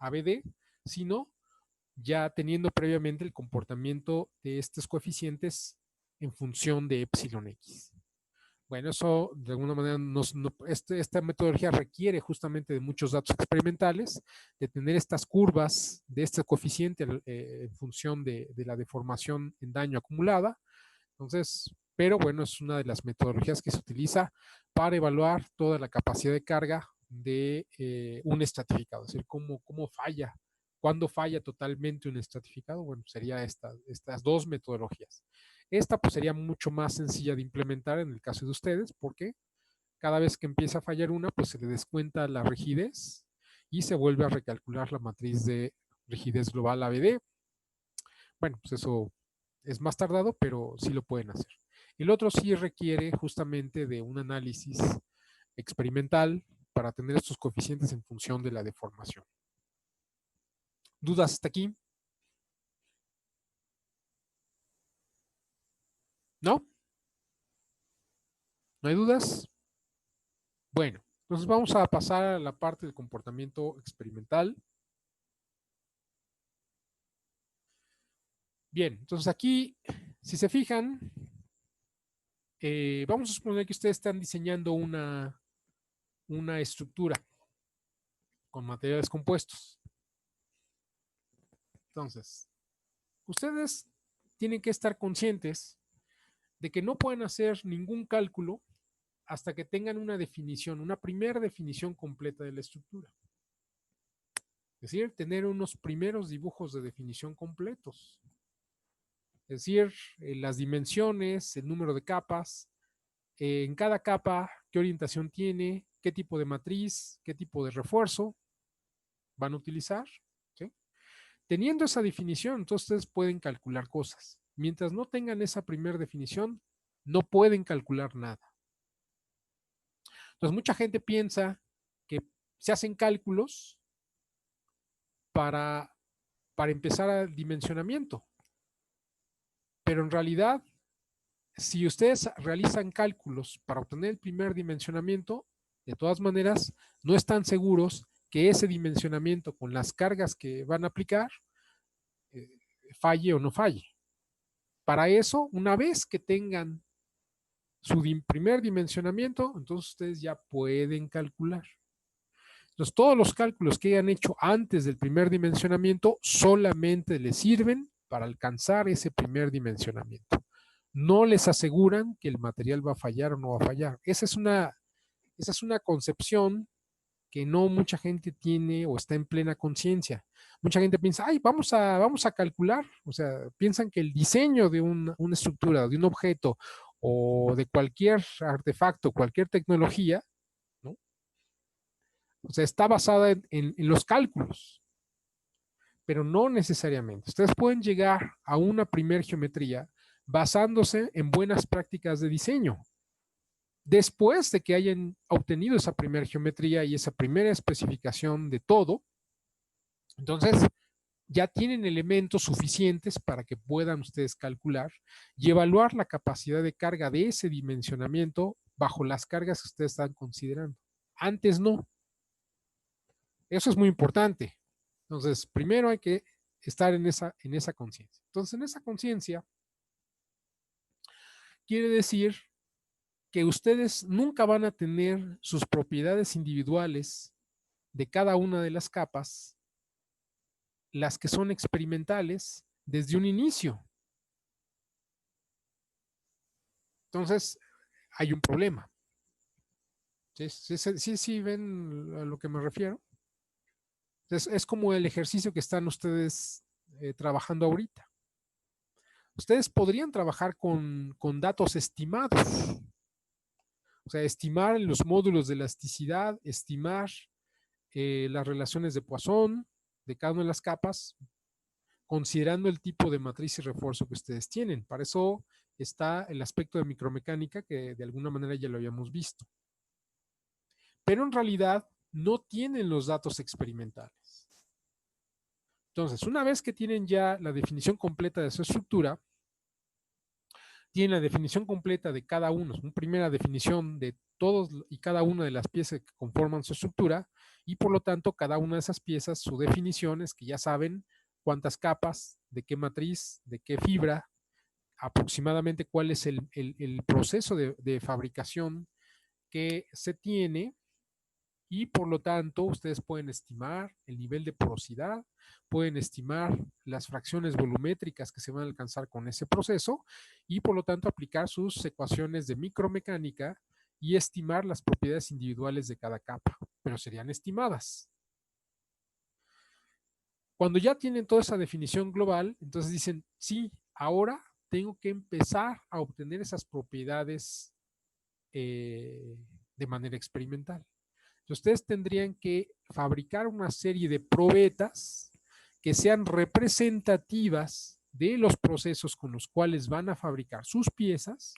ABD, sino ya teniendo previamente el comportamiento de estos coeficientes en función de epsilon X. Bueno, eso de alguna manera esta metodología requiere justamente de muchos datos experimentales, de tener estas curvas de este coeficiente en función de la deformación en daño acumulada. Entonces, pero bueno, es una de las metodologías que se utiliza para evaluar toda la capacidad de carga de un estratificado, es decir, cómo falla, cuándo falla totalmente un estratificado. Bueno, sería estas dos metodologías. Esta pues sería mucho más sencilla de implementar en el caso de ustedes, porque cada vez que empieza a fallar una, pues se le descuenta la rigidez y se vuelve a recalcular la matriz de rigidez global ABD. Bueno, pues eso es más tardado, pero sí lo pueden hacer. El otro sí requiere justamente de un análisis experimental para tener estos coeficientes en función de la deformación. ¿Dudas hasta aquí? ¿No? ¿No hay dudas? Bueno, entonces vamos a pasar a la parte del comportamiento experimental. Bien, entonces aquí, si se fijan, vamos a suponer que ustedes están diseñando una estructura con materiales compuestos. Entonces, ustedes tienen que estar conscientes de que no pueden hacer ningún cálculo hasta que tengan una definición, una primera definición completa de la estructura. Es decir, tener unos primeros dibujos de definición completos. Es decir, las dimensiones, el número de capas, en cada capa, qué orientación tiene, qué tipo de matriz, qué tipo de refuerzo van a utilizar. ¿Sí? Teniendo esa definición, entonces ustedes pueden calcular cosas. Mientras no tengan esa primera definición, no pueden calcular nada. Entonces, mucha gente piensa que se hacen cálculos para empezar al dimensionamiento. Pero en realidad, si ustedes realizan cálculos para obtener el primer dimensionamiento, de todas maneras, no están seguros que ese dimensionamiento con las cargas que van a aplicar falle o no falle. Para eso, una vez que tengan su primer dimensionamiento, entonces ustedes ya pueden calcular. Entonces, todos los cálculos que hayan hecho antes del primer dimensionamiento solamente les sirven para alcanzar ese primer dimensionamiento. no les aseguran que el material va a fallar o no va a fallar. Esa es una concepción que no mucha gente tiene o está en plena conciencia. Mucha gente piensa, ay, vamos a calcular. O sea, piensan que el diseño de una estructura, de un objeto o de cualquier artefacto, cualquier tecnología, ¿no? O sea, está basada en los cálculos, pero no necesariamente. Ustedes pueden llegar a una primer geometría basándose en buenas prácticas de diseño. Después de que hayan obtenido esa primera geometría y esa primera especificación de todo, entonces ya tienen elementos suficientes para que puedan ustedes calcular y evaluar la capacidad de carga de ese dimensionamiento bajo las cargas que ustedes están considerando. Antes no. Eso es muy importante. Entonces, primero hay que estar en esa conciencia. Entonces, en esa conciencia quiere decir que ustedes nunca van a tener sus propiedades individuales de cada una de las capas, las que son experimentales, desde un inicio. Entonces, hay un problema. ¿Sí ven a lo que me refiero? Entonces, es como el ejercicio que están ustedes trabajando ahorita. Ustedes podrían trabajar con datos estimados. O sea, estimar los módulos de elasticidad, estimar las relaciones de Poisson de cada una de las capas, considerando el tipo de matriz y refuerzo que ustedes tienen. Para eso está el aspecto de micromecánica, que de alguna manera ya lo habíamos visto. Pero en realidad no tienen los datos experimentales. Entonces, una vez que tienen ya la definición completa de su estructura, tienen la definición completa de cada uno, una primera definición de todos y cada una de las piezas que conforman su estructura, y por lo tanto cada una de esas piezas, su definición es que ya saben cuántas capas, de qué matriz, de qué fibra, aproximadamente cuál es el proceso de fabricación que se tiene, y por lo tanto ustedes pueden estimar el nivel de porosidad, pueden estimar las fracciones volumétricas que se van a alcanzar con ese proceso y por lo tanto aplicar sus ecuaciones de micromecánica y estimar las propiedades individuales de cada capa, pero serían estimadas. Cuando ya tienen toda esa definición global, entonces dicen, sí, ahora tengo que empezar a obtener esas propiedades de manera experimental. Ustedes tendrían que fabricar una serie de probetas que sean representativas de los procesos con los cuales van a fabricar sus piezas,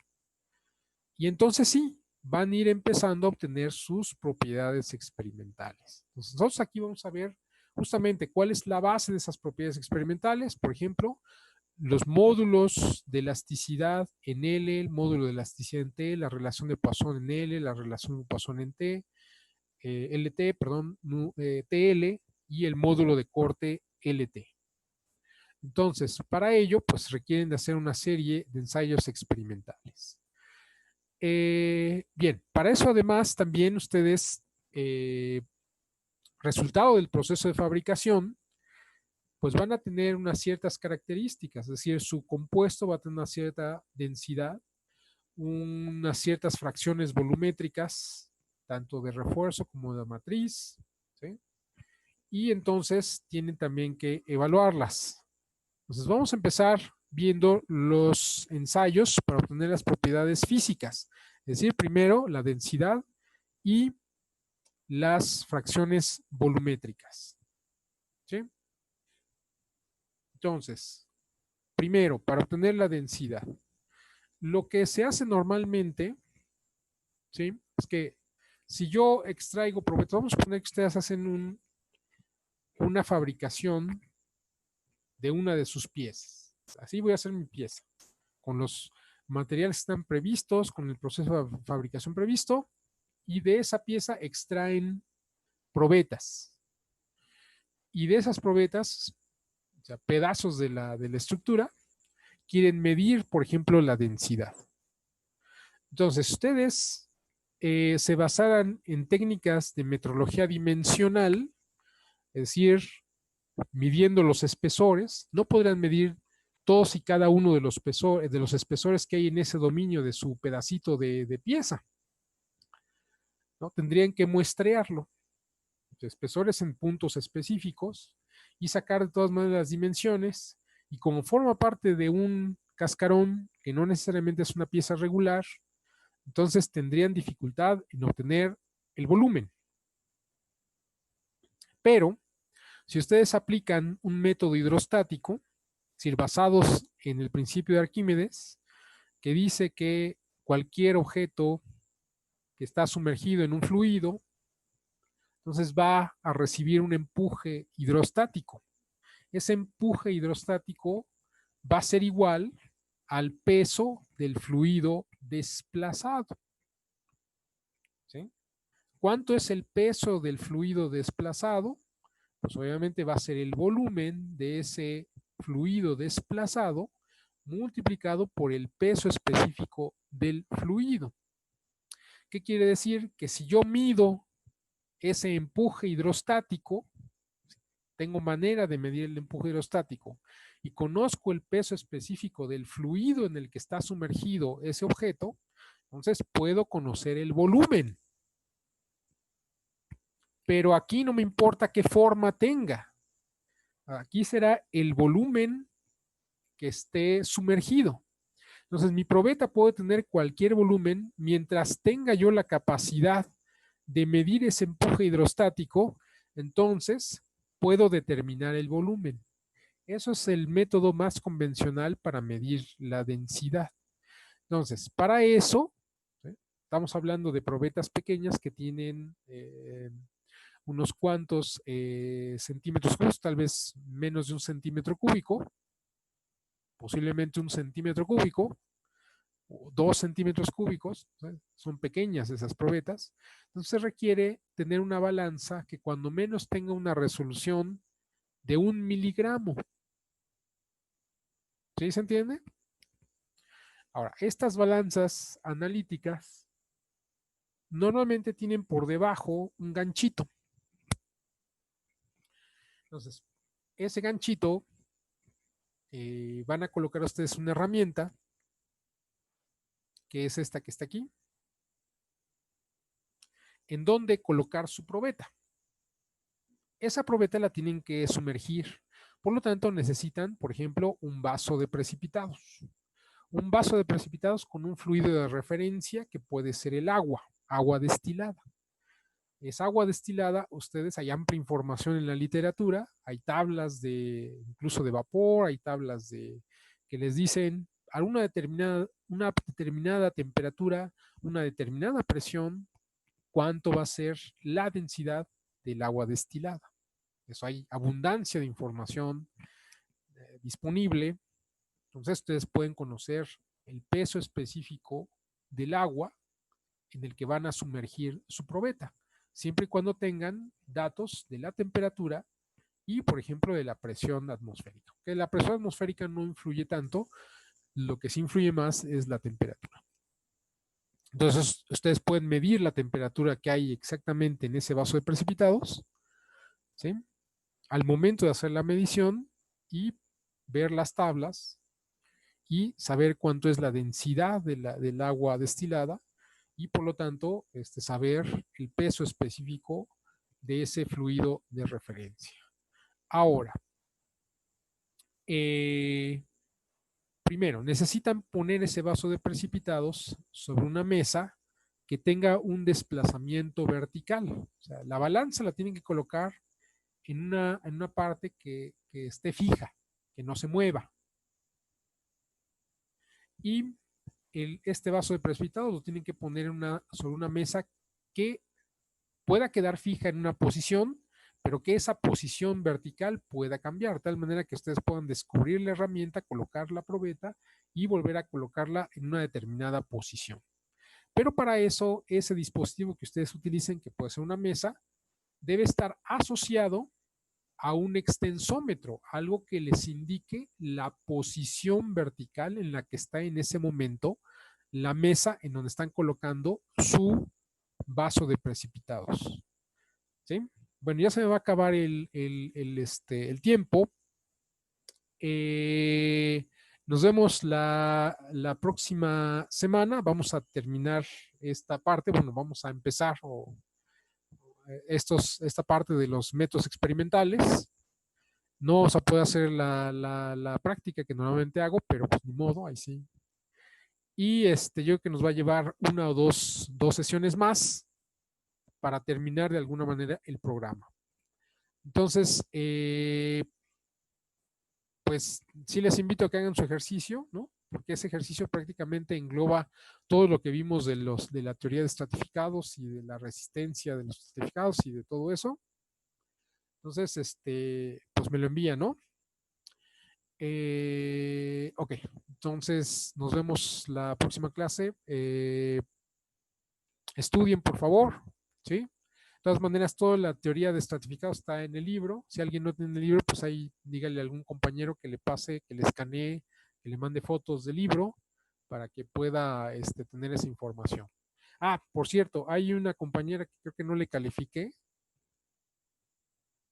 y entonces sí, van a ir empezando a obtener sus propiedades experimentales. Entonces, nosotros aquí vamos a ver justamente cuál es la base de esas propiedades experimentales. Por ejemplo, los módulos de elasticidad en L, el módulo de elasticidad en T, la relación de Poisson en L, la relación de Poisson en T, TL y el módulo de corte LT. Entonces, para ello, pues requieren de hacer una serie de ensayos experimentales. Bien, para eso además también ustedes, resultado del proceso de fabricación, pues van a tener unas ciertas características, es decir, su compuesto va a tener una cierta densidad, unas ciertas fracciones volumétricas, tanto de refuerzo como de matriz, ¿sí? Y entonces tienen también que evaluarlas. Entonces vamos a empezar viendo los ensayos para obtener las propiedades físicas, es decir, primero la densidad y las fracciones volumétricas, ¿sí? Entonces, primero, para obtener la densidad, lo que se hace normalmente, ¿sí?, es que si yo extraigo probetas, vamos a suponer que ustedes hacen una fabricación de una de sus piezas. Así voy a hacer mi pieza, con los materiales que están previstos, con el proceso de fabricación previsto, y de esa pieza extraen probetas. Y de esas probetas, o sea, pedazos de la estructura, quieren medir, por ejemplo, la densidad. Entonces, ustedes se basaran en técnicas de metrología dimensional, es decir, midiendo los espesores. No podrán medir todos y cada uno de los espesores que hay en ese dominio de su pedacito de pieza, ¿no? Tendrían que muestrearlo, espesores en puntos específicos, y sacar de todas maneras las dimensiones, y como forma parte de un cascarón que no necesariamente es una pieza regular, entonces tendrían dificultad en obtener el volumen. Pero si ustedes aplican un método hidrostático, es decir, basados en el principio de Arquímedes, que dice que cualquier objeto que está sumergido en un fluido, entonces va a recibir un empuje hidrostático. Ese empuje hidrostático va a ser igual al peso del fluido desplazado. ¿Sí? ¿Cuánto es el peso del fluido desplazado? Pues obviamente va a ser el volumen de ese fluido desplazado multiplicado por el peso específico del fluido. ¿Qué quiere decir? Que si yo mido ese empuje hidrostático, tengo manera de medir el empuje hidrostático y conozco el peso específico del fluido en el que está sumergido ese objeto, entonces puedo conocer el volumen. Pero aquí no me importa qué forma tenga. Aquí será el volumen que esté sumergido. Entonces, mi probeta puede tener cualquier volumen mientras tenga yo la capacidad de medir ese empuje hidrostático, entonces puedo determinar el volumen. Eso es el método más convencional para medir la densidad. Entonces, para eso, ¿sí? Estamos hablando de probetas pequeñas que tienen unos cuantos centímetros cúbicos, tal vez menos de 1 centímetro cúbico, posiblemente 1 centímetro cúbico, o 2 centímetros cúbicos, ¿sí? Son pequeñas esas probetas. Entonces se requiere tener una balanza que cuando menos tenga una resolución de 1 miligramo. ¿Sí se entiende? Ahora, estas balanzas analíticas normalmente tienen por debajo un ganchito. Entonces, ese ganchito van a colocar ustedes una herramienta, que es esta que está aquí, en donde colocar su probeta. Esa probeta la tienen que sumergir. Por lo tanto, necesitan, por ejemplo, un vaso de precipitados. Un vaso de precipitados con un fluido de referencia que puede ser el agua destilada. Esa agua destilada, ustedes hay amplia información en la literatura, hay tablas de incluso de vapor, hay tablas que les dicen a una determinada temperatura, una determinada presión, cuánto va a ser la densidad del agua destilada. Eso hay abundancia de información disponible. Entonces ustedes pueden conocer el peso específico del agua en el que van a sumergir su probeta, siempre y cuando tengan datos de la temperatura y, por ejemplo, de la presión atmosférica. Que la presión atmosférica no influye tanto, lo que sí influye más es la temperatura. Entonces, ustedes pueden medir la temperatura que hay exactamente en ese vaso de precipitados, ¿sí? Al momento de hacer la medición y ver las tablas y saber cuánto es la densidad del agua destilada y por lo tanto saber el peso específico de ese fluido de referencia. Ahora, primero, necesitan poner ese vaso de precipitados sobre una mesa que tenga un desplazamiento vertical. O sea, la balanza la tienen que colocar en una parte que esté fija, que no se mueva. Y este vaso de precipitados lo tienen que poner sobre una mesa que pueda quedar fija en una posición, pero que esa posición vertical pueda cambiar, de tal manera que ustedes puedan descubrir la herramienta, colocar la probeta y volver a colocarla en una determinada posición. Pero para eso, ese dispositivo que ustedes utilicen, que puede ser una mesa, debe estar asociado a un extensómetro, algo que les indique la posición vertical en la que está en ese momento la mesa en donde están colocando su vaso de precipitados. ¿Sí? Bueno, ya se me va a acabar el tiempo. Nos vemos la próxima semana. Vamos a terminar esta parte. Bueno, vamos a empezar esta parte de los métodos experimentales. No vamos a poder hacer la práctica que normalmente hago, pero pues ni modo, ahí sí. Y yo creo que nos va a llevar una o dos sesiones más para terminar de alguna manera el programa. Entonces, pues sí les invito a que hagan su ejercicio, ¿no? Porque ese ejercicio prácticamente engloba todo lo que vimos de la teoría de estratificados y de la resistencia de los estratificados y de todo eso. Entonces, pues me lo envía, ¿no? Ok, entonces nos vemos la próxima clase. Estudien, por favor, ¿sí? De todas maneras, toda la teoría de estratificados está en el libro. Si alguien no tiene el libro, pues ahí dígale a algún compañero que le pase, que le escanee, que le mande fotos del libro para que pueda tener esa información. Ah, por cierto, hay una compañera que creo que no le califiqué.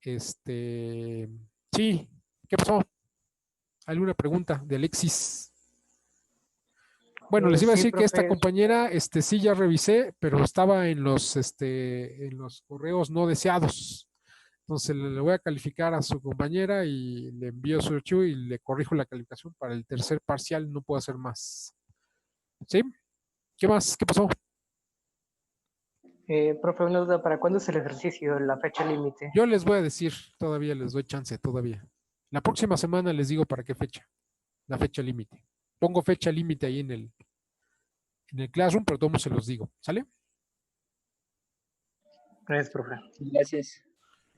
Sí, ¿qué pasó? ¿Alguna pregunta de Alexis? Bueno, les iba a Sí, decir que esta profe. compañera, sí ya revisé, pero estaba en los correos no deseados. Entonces le voy a calificar a su compañera y le envío su archivo y le corrijo la calificación para el tercer parcial, no puedo hacer más. ¿Sí? ¿Qué más? ¿Qué pasó? Profe, una duda, ¿para cuándo es el ejercicio, la fecha límite? Yo les voy a decir, todavía les doy chance, todavía. La próxima semana les digo para qué fecha, la fecha límite. Pongo fecha límite ahí en el Classroom, pero todos se los digo. ¿Sale? Gracias, profe. Gracias.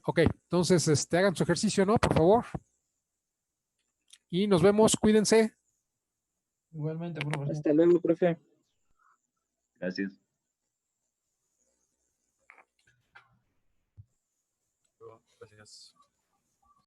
Ok, entonces hagan su ejercicio, ¿no? Por favor. Y nos vemos, cuídense. Igualmente, profesor. Hasta luego, profe. Gracias. Gracias.